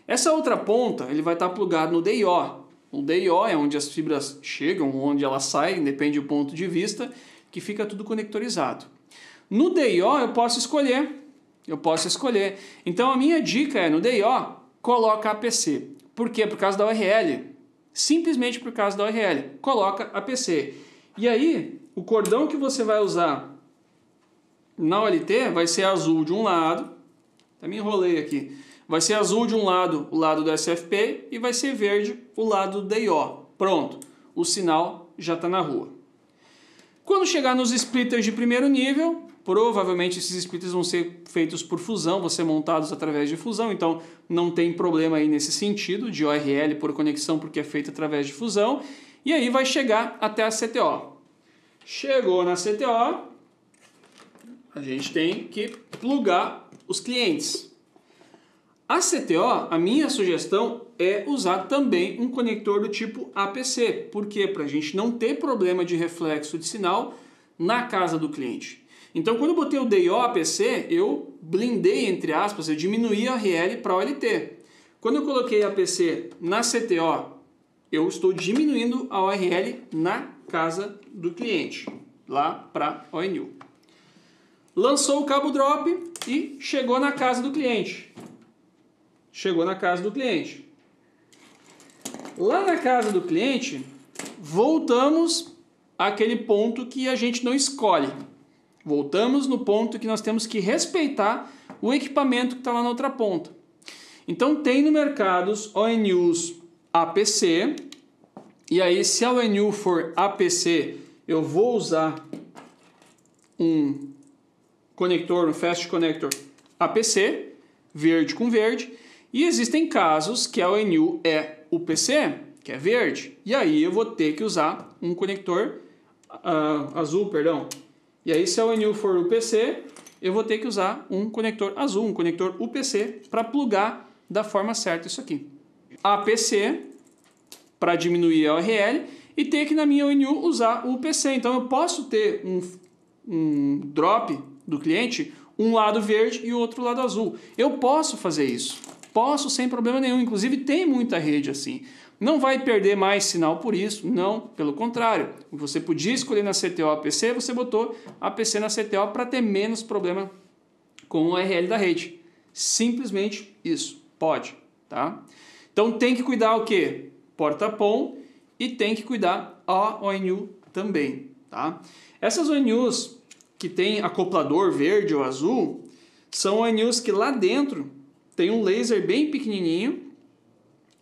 Essa outra ponta ele vai estar plugado no DIO. O DIO é onde as fibras chegam, onde elas saem, depende do ponto de vista, que fica tudo conectorizado. No DIO eu posso escolher. Então a minha dica é, no DIO, coloca APC. Por quê? Por causa da URL. Simplesmente por causa da URL. Coloca APC. E aí, o cordão que você vai usar na OLT vai ser azul de um lado. Até me enrolei aqui. Vai ser azul de um lado, o lado do SFP, e vai ser verde, o lado do DIO. Pronto, o sinal já está na rua. Quando chegar nos splitters de primeiro nível, provavelmente esses splitters vão ser feitos por fusão, vão ser montados através de fusão, então não tem problema aí nesse sentido, de ORL por conexão, porque é feito através de fusão, e aí vai chegar até a CTO. Chegou na CTO, a gente tem que plugar os clientes. A CTO, a minha sugestão é usar também um conector do tipo APC. Por quê? Para a gente não ter problema de reflexo de sinal na casa do cliente. Então, quando eu botei o DIO APC, eu blindei, entre aspas, eu diminuí a RL para OLT. Quando eu coloquei APC na CTO, eu estou diminuindo a ORL na casa do cliente, lá para ONU. Lançou o cabo drop e chegou na casa do cliente. Lá na casa do cliente, voltamos àquele ponto que a gente não escolhe. Voltamos no ponto que nós temos que respeitar o equipamento que está lá na outra ponta. Então tem no mercado ONUs APC, e aí se a ONU for APC, eu vou usar um conector, um Fast Connector APC, verde com verde. E existem casos que a ONU é UPC, que é verde, e aí eu vou ter que usar um conector azul, perdão. E aí se a ONU for UPC, eu vou ter que usar um conector azul, um conector UPC, para plugar da forma certa isso aqui. APC, para diminuir a ORL, e ter que na minha ONU usar o UPC. Então eu posso ter um drop do cliente, um lado verde e o outro lado azul. Eu posso fazer isso. Posso sem problema nenhum, inclusive tem muita rede assim. Não vai perder mais sinal por isso, não, pelo contrário. Você podia escolher na CTO APC, você botou APC na CTO para ter menos problema com o URL da rede. Simplesmente isso, pode, tá? Então tem que cuidar o quê? Porta POM e tem que cuidar a ONU também, tá? Essas ONUs que tem acoplador verde ou azul são ONUs que lá dentro tem um laser bem pequenininho,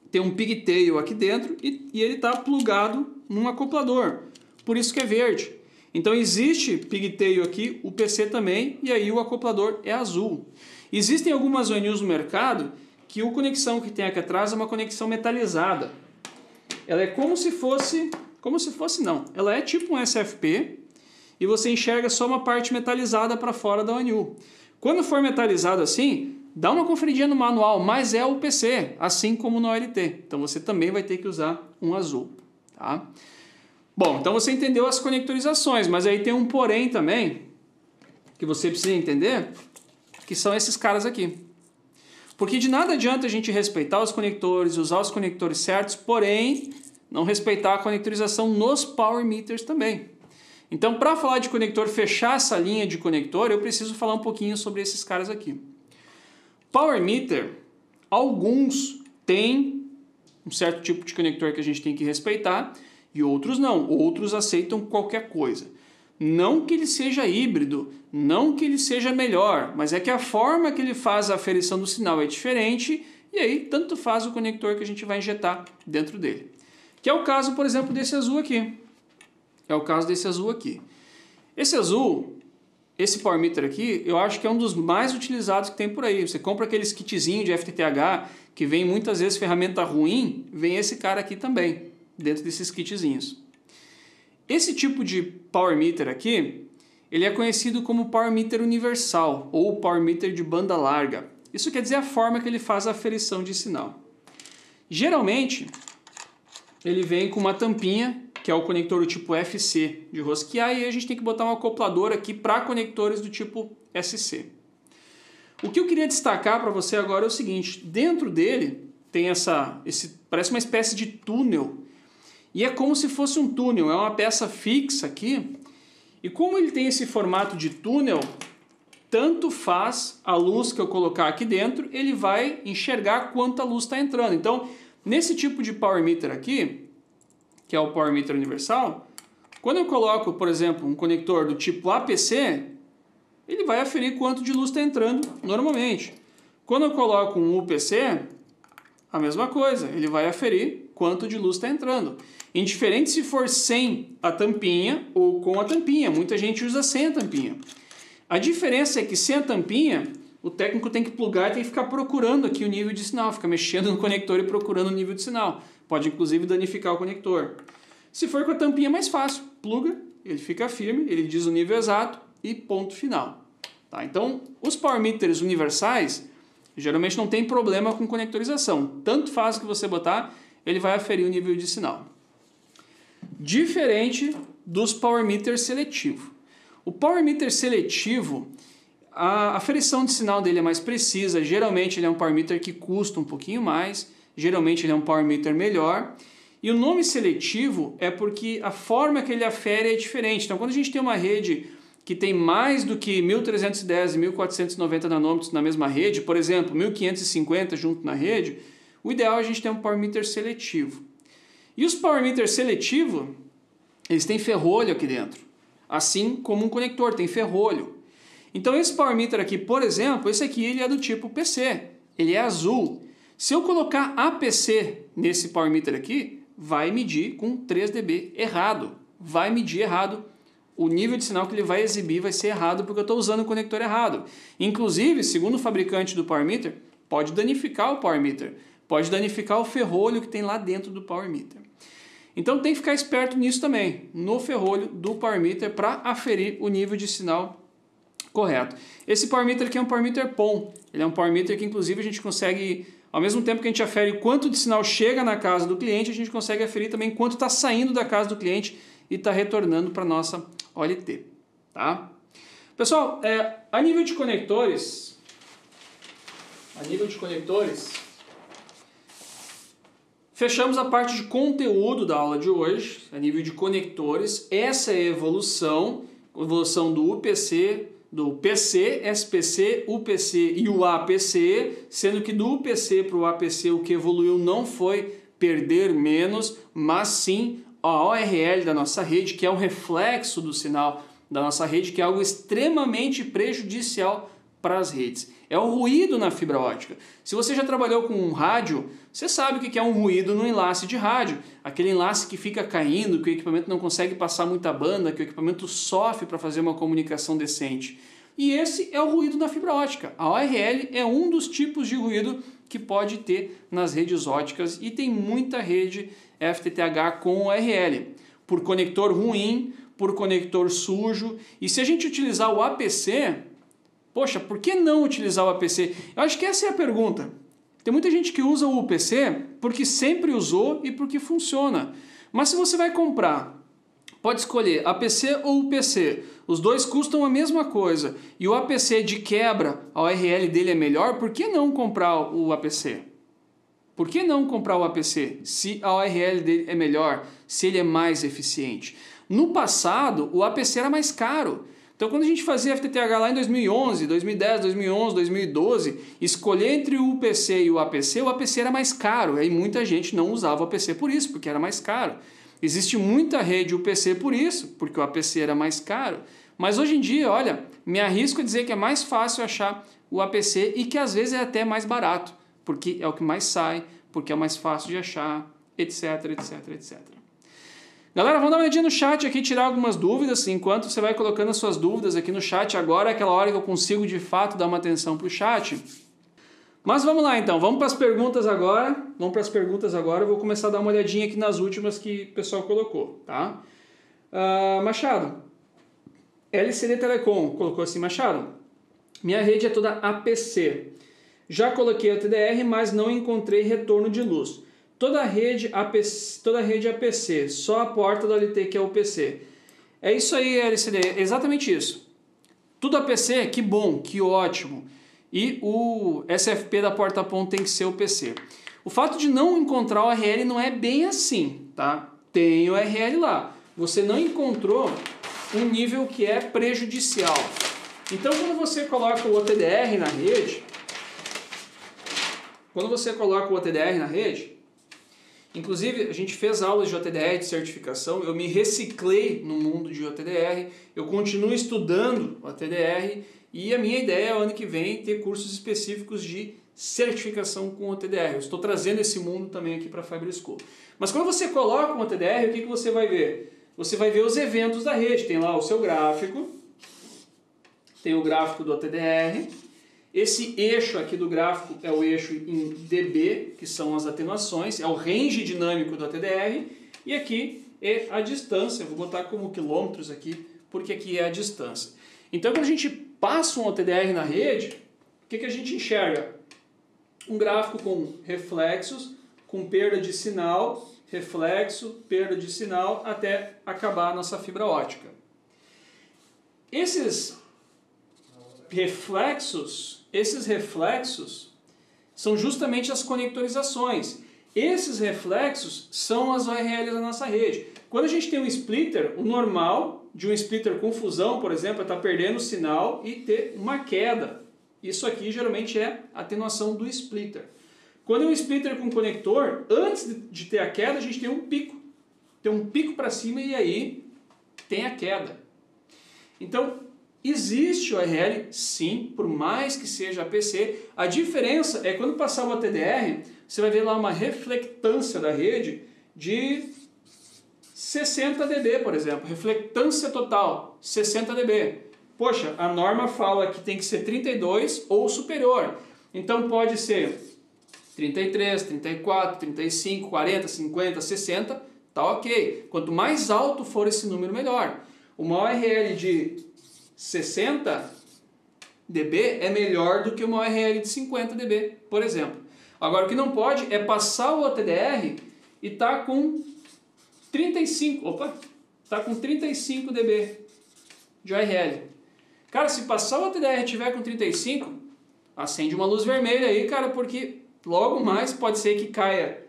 tem um pigtail aqui dentro e ele está plugado num acoplador, por isso que é verde. Então existe pigtail aqui, o PC também, e aí o acoplador é azul. Existem algumas ONUs no mercado que a conexão que tem aqui atrás é uma conexão metalizada. Ela é como se fosse não, ela é tipo um SFP e você enxerga só uma parte metalizada para fora da ONU. Quando for metalizado assim, dá uma conferidinha no manual, mas é o PC, assim como no OLT. Então você também vai ter que usar um azul, tá? Bom, então você entendeu as conectorizações, mas aí tem um porém também que você precisa entender, que são esses caras aqui. Porque de nada adianta a gente respeitar os conectores, usar os conectores certos, porém não respeitar a conectorização nos power meters também. Então, para falar de conector, fechar essa linha de conector, eu preciso falar um pouquinho sobre esses caras aqui. Power meter, alguns têm um certo tipo de conector que a gente tem que respeitar e outros não. Outros aceitam qualquer coisa. Não que ele seja híbrido, não que ele seja melhor, mas é que a forma que ele faz a aferição do sinal é diferente e aí tanto faz o conector que a gente vai injetar dentro dele. Que é o caso, por exemplo, desse azul aqui. É o caso desse azul aqui. Esse azul, esse power meter aqui, eu acho que é um dos mais utilizados que tem por aí. Você compra aqueles kitzinhos de FTTH, que vem muitas vezes ferramenta ruim, vem esse cara aqui também, dentro desses kitzinhos. Esse tipo de power meter aqui, ele é conhecido como power meter universal, ou power meter de banda larga. Isso quer dizer a forma que ele faz a aferição de sinal. Geralmente, ele vem com uma tampinha, que é o conector do tipo FC de rosquear, e aí a gente tem que botar um acoplador aqui para conectores do tipo SC. O que eu queria destacar para você agora é o seguinte, dentro dele tem parece uma espécie de túnel, e é como se fosse um túnel, é uma peça fixa aqui, e como ele tem esse formato de túnel, tanto faz a luz que eu colocar aqui dentro, ele vai enxergar quanta luz está entrando. Então, nesse tipo de power meter aqui, que é o power meter universal, quando eu coloco, por exemplo, um conector do tipo APC, ele vai aferir quanto de luz está entrando normalmente. Quando eu coloco um UPC, a mesma coisa, ele vai aferir quanto de luz está entrando. Indiferente se for sem a tampinha ou com a tampinha, muita gente usa sem a tampinha. A diferença é que sem a tampinha, o técnico tem que plugar e tem que ficar procurando aqui o nível de sinal, fica mexendo no conector e procurando o nível de sinal. Pode inclusive danificar o conector. Se for com a tampinha é mais fácil, pluga, ele fica firme, ele diz o nível exato e ponto final. Tá? Então, os power meters universais geralmente não tem problema com conectorização. Tanto faz que você botar, ele vai aferir o nível de sinal. Diferente dos power meters seletivo. O power meter seletivo, a aferição de sinal dele é mais precisa, geralmente ele é um power meter que custa um pouquinho mais, geralmente ele é um power meter melhor, e o nome seletivo é porque a forma que ele afere é diferente. Então, quando a gente tem uma rede que tem mais do que 1310 e 1490 nanômetros na mesma rede, por exemplo, 1550 junto na rede, o ideal é a gente ter um power meter seletivo. E os power meters seletivos, eles têm ferrolho aqui dentro, assim como um conector tem ferrolho. Então esse power meter aqui, por exemplo, esse aqui ele é do tipo PC, ele é azul. Se eu colocar APC nesse power meter aqui, vai medir com 3 dB errado. Vai medir errado. O nível de sinal que ele vai exibir vai ser errado porque eu estou usando o conector errado. Inclusive, segundo o fabricante do power meter, pode danificar o power meter. Pode danificar o ferrolho que tem lá dentro do power meter. Então tem que ficar esperto nisso também, no ferrolho do power meter para aferir o nível de sinal correto. Esse power meter aqui é um power meter POM. Ele é um power meter que inclusive a gente consegue, ao mesmo tempo que a gente afere quanto de sinal chega na casa do cliente, a gente consegue aferir também quanto está saindo da casa do cliente e está retornando para a nossa OLT. Tá? Pessoal, a nível de conectores, Fechamos a parte de conteúdo da aula de hoje, a nível de conectores. Essa é a evolução do UPC, do PC, SPC, UPC e o APC, sendo que do UPC para o APC o que evoluiu não foi perder menos, mas sim a ORL da nossa rede, que é um reflexo do sinal da nossa rede, que é algo extremamente prejudicial para as redes. É o ruído na fibra ótica. Se você já trabalhou com um rádio, você sabe o que é um ruído no enlace de rádio. Aquele enlace que fica caindo, que o equipamento não consegue passar muita banda, que o equipamento sofre para fazer uma comunicação decente. E esse é o ruído na fibra ótica. A ORL é um dos tipos de ruído que pode ter nas redes óticas e tem muita rede FTTH com ORL. Por conector ruim, por conector sujo. E se a gente utilizar o APC... Poxa, por que não utilizar o APC? Eu acho que essa é a pergunta. Tem muita gente que usa o UPC porque sempre usou e porque funciona. Mas se você vai comprar, pode escolher APC ou UPC. Os dois custam a mesma coisa. E o APC de quebra, a ORL dele é melhor, por que não comprar o APC? Por que não comprar o APC se a ORL dele é melhor, se ele é mais eficiente? No passado, o APC era mais caro. Então, quando a gente fazia FTTH lá em 2011, 2010, 2011, 2012, escolher entre o UPC e o APC era mais caro. Aí muita gente não usava o APC por isso, porque era mais caro. Existe muita rede UPC por isso, porque o APC era mais caro. Mas hoje em dia, olha, me arrisco a dizer que é mais fácil achar o APC e que às vezes é até mais barato, porque é o que mais sai, porque é mais fácil de achar, etc, etc, etc. Galera, vamos dar uma olhadinha no chat aqui, tirar algumas dúvidas. Enquanto você vai colocando as suas dúvidas aqui no chat, agora é aquela hora que eu consigo de fato dar uma atenção para o chat. Mas vamos lá então, vamos para as perguntas agora. Eu vou começar a dar uma olhadinha aqui nas últimas que o pessoal colocou, tá? Machado, LCD Telecom, colocou assim, Machado, minha rede é toda APC. Já coloquei a TDR, mas não encontrei retorno de luz. Toda a rede APC, só a porta da LT que é UPC. É isso aí, LCD, é exatamente isso. Tudo APC, que bom, que ótimo. E o SFP da porta-ponta tem que ser UPC. O fato de não encontrar o ORL não é bem assim, tá? Tem o ORL lá. Você não encontrou um nível que é prejudicial. Então, quando você coloca o OTDR na rede, inclusive, a gente fez aulas de OTDR de certificação, eu me reciclei no mundo de OTDR, eu continuo estudando OTDR e a minha ideia é, ano que vem, ter cursos específicos de certificação com OTDR. Eu estou trazendo esse mundo também aqui para a Fiber School. Mas quando você coloca um OTDR, o que você vai ver? Você vai ver os eventos da rede, tem lá o seu gráfico, tem o gráfico do OTDR. Esse eixo aqui do gráfico é o eixo em dB, que são as atenuações, é o range dinâmico do ATDR, e aqui é a distância, vou botar como quilômetros aqui, porque aqui é a distância. Então, quando a gente passa um ATDR na rede, o que a gente enxerga? Um gráfico com reflexos, com perda de sinal, reflexo, perda de sinal, até acabar a nossa fibra ótica. Esses reflexos são justamente as conectorizações. Esses reflexos são as ORLs da nossa rede. Quando a gente tem um splitter, o normal de um splitter com fusão, por exemplo, é estar perdendo o sinal e ter uma queda. Isso aqui geralmente é a atenuação do splitter. Quando é um splitter com conector, antes de ter a queda, a gente tem um pico. Tem um pico para cima e aí tem a queda. Então, existe o ORL, sim, por mais que seja APC. A diferença é quando passar o ATDR, você vai ver lá uma reflectância da rede de 60 dB, por exemplo. Reflectância total, 60 dB. Poxa, a norma fala que tem que ser 32 ou superior. Então pode ser 33, 34, 35, 40, 50, 60, tá ok. Quanto mais alto for esse número, melhor. Uma ORL de 60 dB é melhor do que uma ORL de 50 dB, por exemplo. Agora, o que não pode é passar o OTDR e tá com 35 dB de ORL. Cara, se passar o OTDR e tiver com 35, acende uma luz vermelha aí, cara, porque logo mais pode ser que caia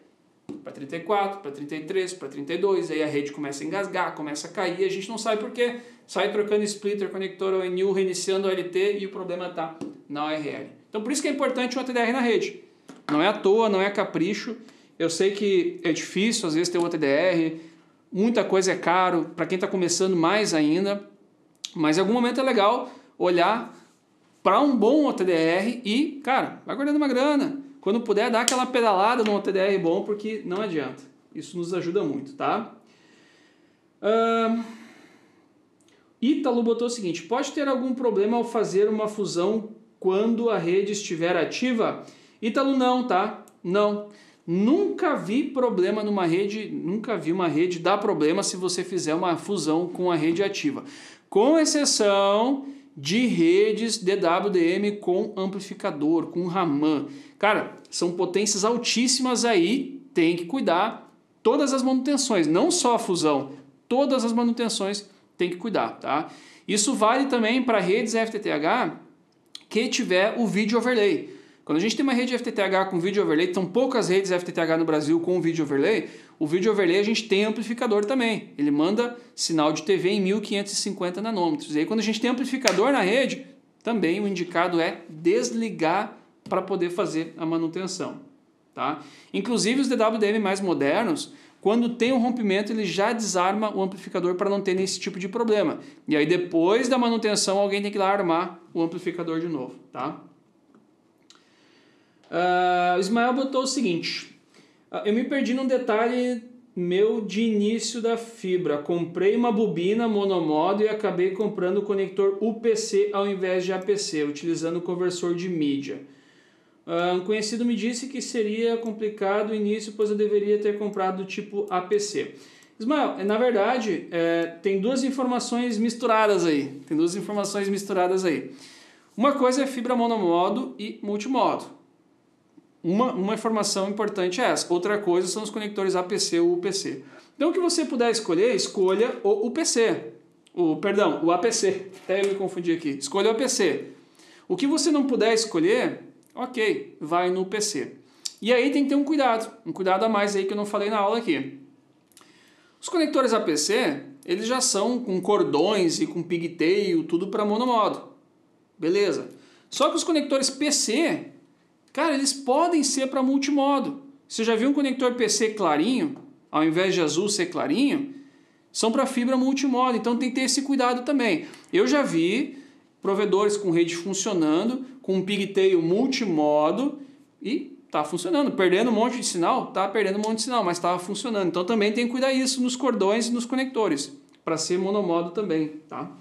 para 34, para 33, para 32, aí a rede começa a engasgar, começa a cair, a gente não sabe por quê. Sai trocando splitter, conector ONU, reiniciando o LT e o problema está na ORL. Então por isso que é importante um OTDR na rede. Não é à toa, não é capricho. Eu sei que é difícil às vezes ter um OTDR, muita coisa é caro, para quem está começando mais ainda, mas em algum momento é legal olhar para um bom OTDR e, cara, vai guardando uma grana. Quando puder, dá aquela pedalada no OTDR bom, porque não adianta. Isso nos ajuda muito, tá? Ítalo botou o seguinte: pode ter algum problema ao fazer uma fusão quando a rede estiver ativa? Ítalo, não, tá? Não. Nunca vi problema numa rede, nunca vi uma rede dar problema se você fizer uma fusão com a rede ativa. Com exceção de redes DWDM com amplificador, com Raman. Cara, são potências altíssimas aí, tem que cuidar. Todas as manutenções, não só a fusão, todas as manutenções tem que cuidar, tá? Isso vale também para redes FTTH que tiver o vídeo overlay. Quando a gente tem uma rede FTTH com vídeo overlay, são poucas redes FTTH no Brasil com vídeo overlay, o vídeo overlay a gente tem amplificador também. Ele manda sinal de TV em 1550 nanômetros. E aí quando a gente tem amplificador na rede, também o indicado é desligar para poder fazer a manutenção. Tá? Inclusive os DWDM mais modernos, quando tem um rompimento, ele já desarma o amplificador para não ter esse tipo de problema. E aí depois da manutenção alguém tem que ir lá armar o amplificador de novo. Tá? O Ismael botou o seguinte: eu me perdi num detalhe meu de início da fibra. Comprei uma bobina monomodo e acabei comprando o conector UPC ao invés de APC, utilizando o conversor de mídia. Um conhecido me disse que seria complicado o início, pois eu deveria ter comprado do tipo APC. Ismael, na verdade, tem duas informações misturadas aí. Uma coisa é fibra monomodo e multimodo. Uma informação importante é essa. Outra coisa são os conectores APC ou UPC. Então, o que você puder escolher, escolha o UPC. O APC. Até eu me confundi aqui. Escolha o APC. O que você não puder escolher, ok, vai no UPC. E aí tem que ter um cuidado a mais aí que eu não falei na aula aqui. Os conectores APC, eles já são com cordões e com pigtail, tudo para monomodo. Beleza. Só que os conectores PC, cara, eles podem ser para multimodo. Você já viu um conector PC clarinho, ao invés de azul ser clarinho? São para fibra multimodo, então tem que ter esse cuidado também. Eu já vi provedores com rede funcionando, com um pigtail multimodo e tá funcionando. Perdendo um monte de sinal? Tá perdendo um monte de sinal, mas estava funcionando. Então também tem que cuidar isso nos cordões e nos conectores, para ser monomodo também, tá?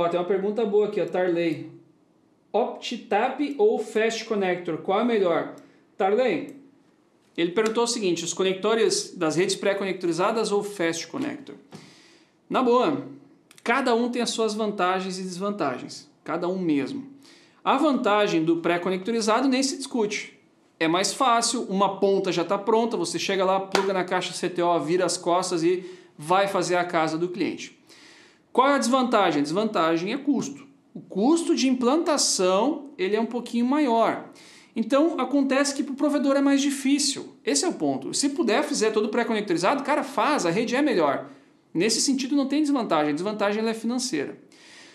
Tem uma pergunta boa aqui, a Tarley. OptiTap ou Fast Connector, qual é melhor? Tarley, ele perguntou o seguinte: os conectores das redes pré-conectorizadas ou Fast Connector? Na boa, cada um tem as suas vantagens e desvantagens, cada um mesmo. A vantagem do pré-conectorizado nem se discute. É mais fácil, uma ponta já está pronta, você chega lá, pluga na caixa CTO, vira as costas e vai fazer a casa do cliente. Qual é a desvantagem? A desvantagem é custo. O custo de implantação ele é um pouquinho maior. Então acontece que para o provedor é mais difícil. Esse é o ponto. Se puder fazer todo pré-conectorizado, cara, faz, a rede é melhor. Nesse sentido não tem desvantagem, a desvantagem ela é financeira.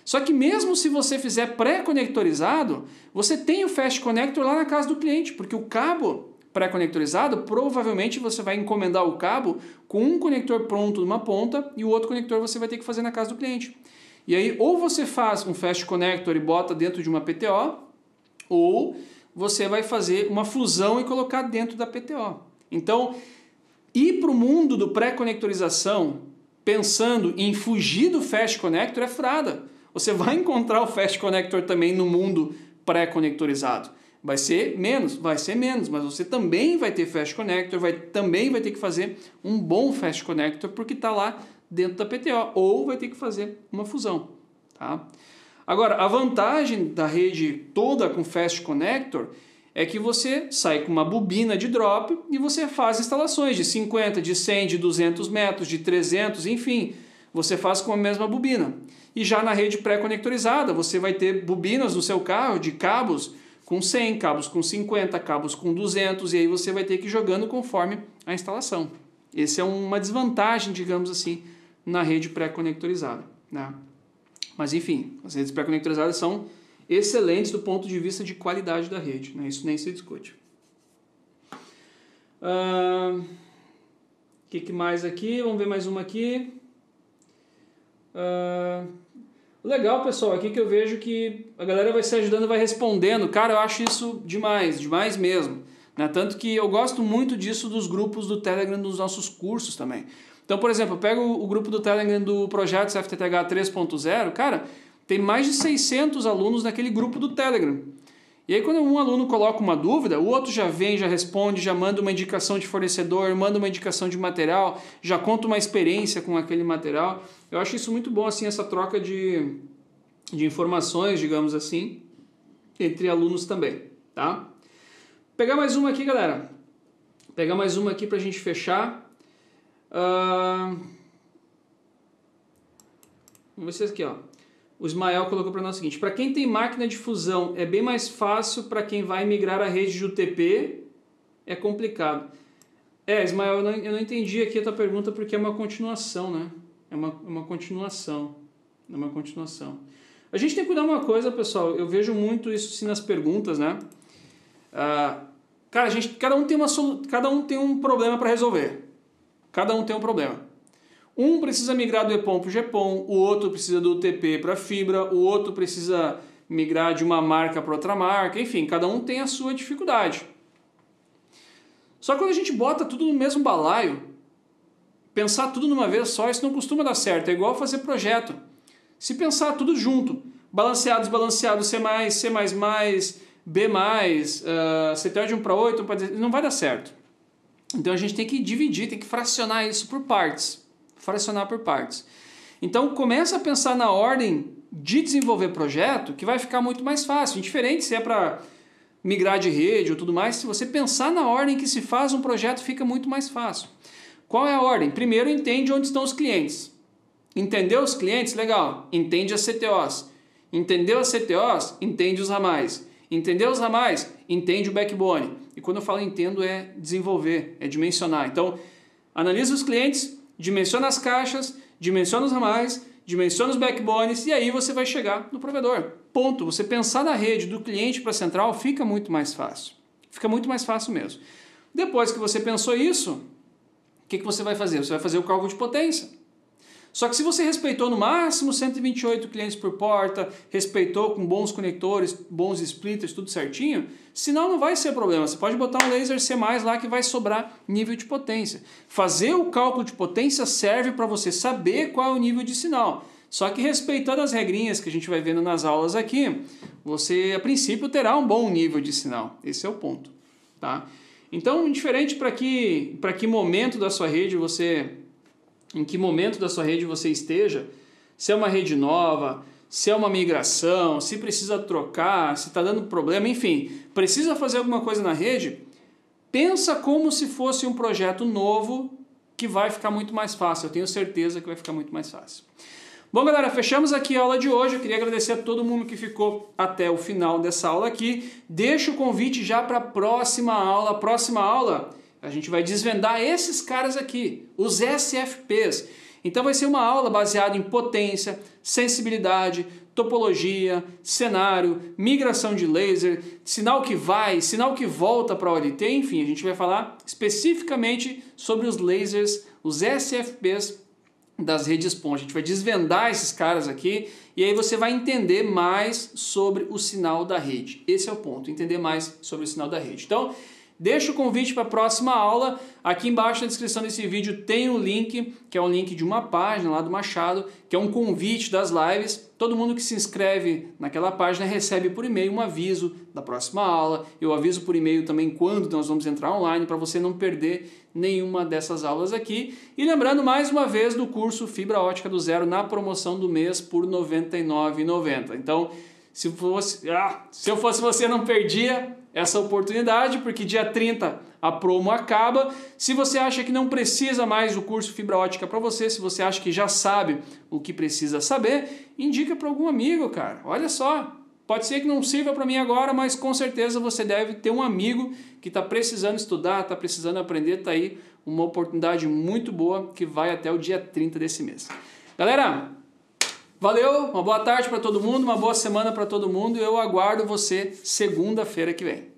Só que mesmo se você fizer pré-conectorizado, você tem o Fast Connector lá na casa do cliente, porque o cabo pré-conectorizado, provavelmente você vai encomendar o cabo com um conector pronto numa ponta e o outro conector você vai ter que fazer na casa do cliente. E aí ou você faz um Fast Connector e bota dentro de uma PTO, ou você vai fazer uma fusão e colocar dentro da PTO. Então, ir para o mundo do pré-conectorização pensando em fugir do Fast Connector é furada. Você vai encontrar o Fast Connector também no mundo pré-conectorizado. Vai ser menos, mas você também vai ter Fast Connector, também vai ter que fazer um bom Fast Connector porque está lá dentro da PTO, ou vai ter que fazer uma fusão. Tá? Agora, a vantagem da rede toda com Fast Connector é que você sai com uma bobina de drop e você faz instalações de 50, de 100, de 200 metros, de 300, enfim, você faz com a mesma bobina. E já na rede pré-conectorizada, você vai ter bobinas no seu carro de cabos com 100, cabos com 50, cabos com 200, e aí você vai ter que ir jogando conforme a instalação. Essa é uma desvantagem, digamos assim, na rede pré-conectorizada, né? Mas enfim, as redes pré-conectorizadas são excelentes do ponto de vista de qualidade da rede, né? Isso nem se discute. Que mais aqui? Vamos ver mais uma aqui. Legal, pessoal, aqui que eu vejo que a galera vai se ajudando, vai respondendo. Cara, eu acho isso demais, demais mesmo, né? Tanto que eu gosto muito disso dos grupos do Telegram dos nossos cursos também. Então, por exemplo, eu pego o grupo do Telegram do Projeto FTTH 3.0, cara, tem mais de 600 alunos naquele grupo do Telegram. E aí quando um aluno coloca uma dúvida, o outro já vem, já responde, já manda uma indicação de fornecedor, manda uma indicação de material, já conta uma experiência com aquele material. Eu acho isso muito bom, assim, essa troca de informações, digamos assim, entre alunos também, tá? Vou pegar mais uma aqui, galera. Vou pegar mais uma aqui pra gente fechar. Vamos ver se aqui, ó. O Ismael colocou para nós o seguinte: para quem tem máquina de fusão é bem mais fácil, para quem vai migrar a rede de UTP é complicado. Ismael, eu não entendi aqui a tua pergunta porque é uma continuação, né? É uma continuação. É uma continuação. A gente tem que cuidar uma coisa, pessoal, eu vejo muito isso sim nas perguntas, né? Cara, cada um tem um problema para resolver. Cada um tem um problema. Um precisa migrar do EPON para o GPON, o outro precisa do UTP para fibra, o outro precisa migrar de uma marca para outra marca, enfim, cada um tem a sua dificuldade. Só que quando a gente bota tudo no mesmo balaio, pensar tudo numa vez só, isso não costuma dar certo, é igual fazer projeto. Se pensar tudo junto, balanceado, desbalanceado, C+, C++, B+, CTO de 1 para 8, não vai dar certo. Então a gente tem que dividir, tem que fracionar isso por partes. Fracionar por partes. Então começa a pensar na ordem de desenvolver projeto, que vai ficar muito mais fácil. Indiferente se é para migrar de rede ou tudo mais, se você pensar na ordem que se faz um projeto, fica muito mais fácil. Qual é a ordem? Primeiro entende onde estão os clientes. Entendeu os clientes? Legal. Entende as CTOs. Entendeu as CTOs? Entende os ramais. Entendeu os ramais? Entende o backbone. E quando eu falo entendo é desenvolver, é dimensionar. Então analisa os clientes, dimensiona as caixas, dimensiona os ramais, dimensiona os backbones e aí você vai chegar no provedor. Ponto. Você pensar na rede do cliente para a central fica muito mais fácil. Fica muito mais fácil mesmo. Depois que você pensou isso, o que você vai fazer? Você vai fazer o cálculo de potência. Só que se você respeitou no máximo 128 clientes por porta, respeitou com bons conectores, bons splitters, tudo certinho, sinal não vai ser problema. Você pode botar um laser C+, lá que vai sobrar nível de potência. Fazer o cálculo de potência serve para você saber qual é o nível de sinal. Só que respeitando as regrinhas que a gente vai vendo nas aulas aqui, você a princípio terá um bom nível de sinal. Esse é o ponto, tá? Então, indiferente para que momento da sua rede em que momento da sua rede você esteja, se é uma rede nova, se é uma migração, se precisa trocar, se está dando problema, enfim, precisa fazer alguma coisa na rede, pensa como se fosse um projeto novo que vai ficar muito mais fácil. Eu tenho certeza que vai ficar muito mais fácil. Bom, galera, fechamos aqui a aula de hoje. Eu queria agradecer a todo mundo que ficou até o final dessa aula aqui. Deixa o convite já para a próxima aula. Próxima aula, a gente vai desvendar esses caras aqui, os SFPs. Então vai ser uma aula baseada em potência, sensibilidade, topologia, cenário, migração de laser, sinal que vai, sinal que volta para a OLT, enfim, a gente vai falar especificamente sobre os lasers, os SFPs das redes PON. A gente vai desvendar esses caras aqui e aí você vai entender mais sobre o sinal da rede. Esse é o ponto, entender mais sobre o sinal da rede. Então, deixa o convite para a próxima aula. Aqui embaixo na descrição desse vídeo tem um link, que é um link de uma página lá do Machado, que é um convite das lives. Todo mundo que se inscreve naquela página recebe por e-mail um aviso da próxima aula. Eu aviso por e-mail também quando nós vamos entrar online, para você não perder nenhuma dessas aulas aqui. E lembrando mais uma vez do curso Fibra Ótica do Zero na promoção do mês por R$ 99,90. Então, se eu fosse você, não perdia essa oportunidade, porque dia 30 a promo acaba. Se você acha que não precisa mais do curso Fibra Ótica para você, se você acha que já sabe o que precisa saber, indica para algum amigo, cara. Olha só, Pode ser que não sirva para mim agora, mas com certeza você deve ter um amigo que está precisando estudar, está precisando aprender, está aí uma oportunidade muito boa que vai até o dia 30 desse mês. Galera, valeu, uma boa tarde para todo mundo, uma boa semana para todo mundo e eu aguardo você segunda-feira que vem.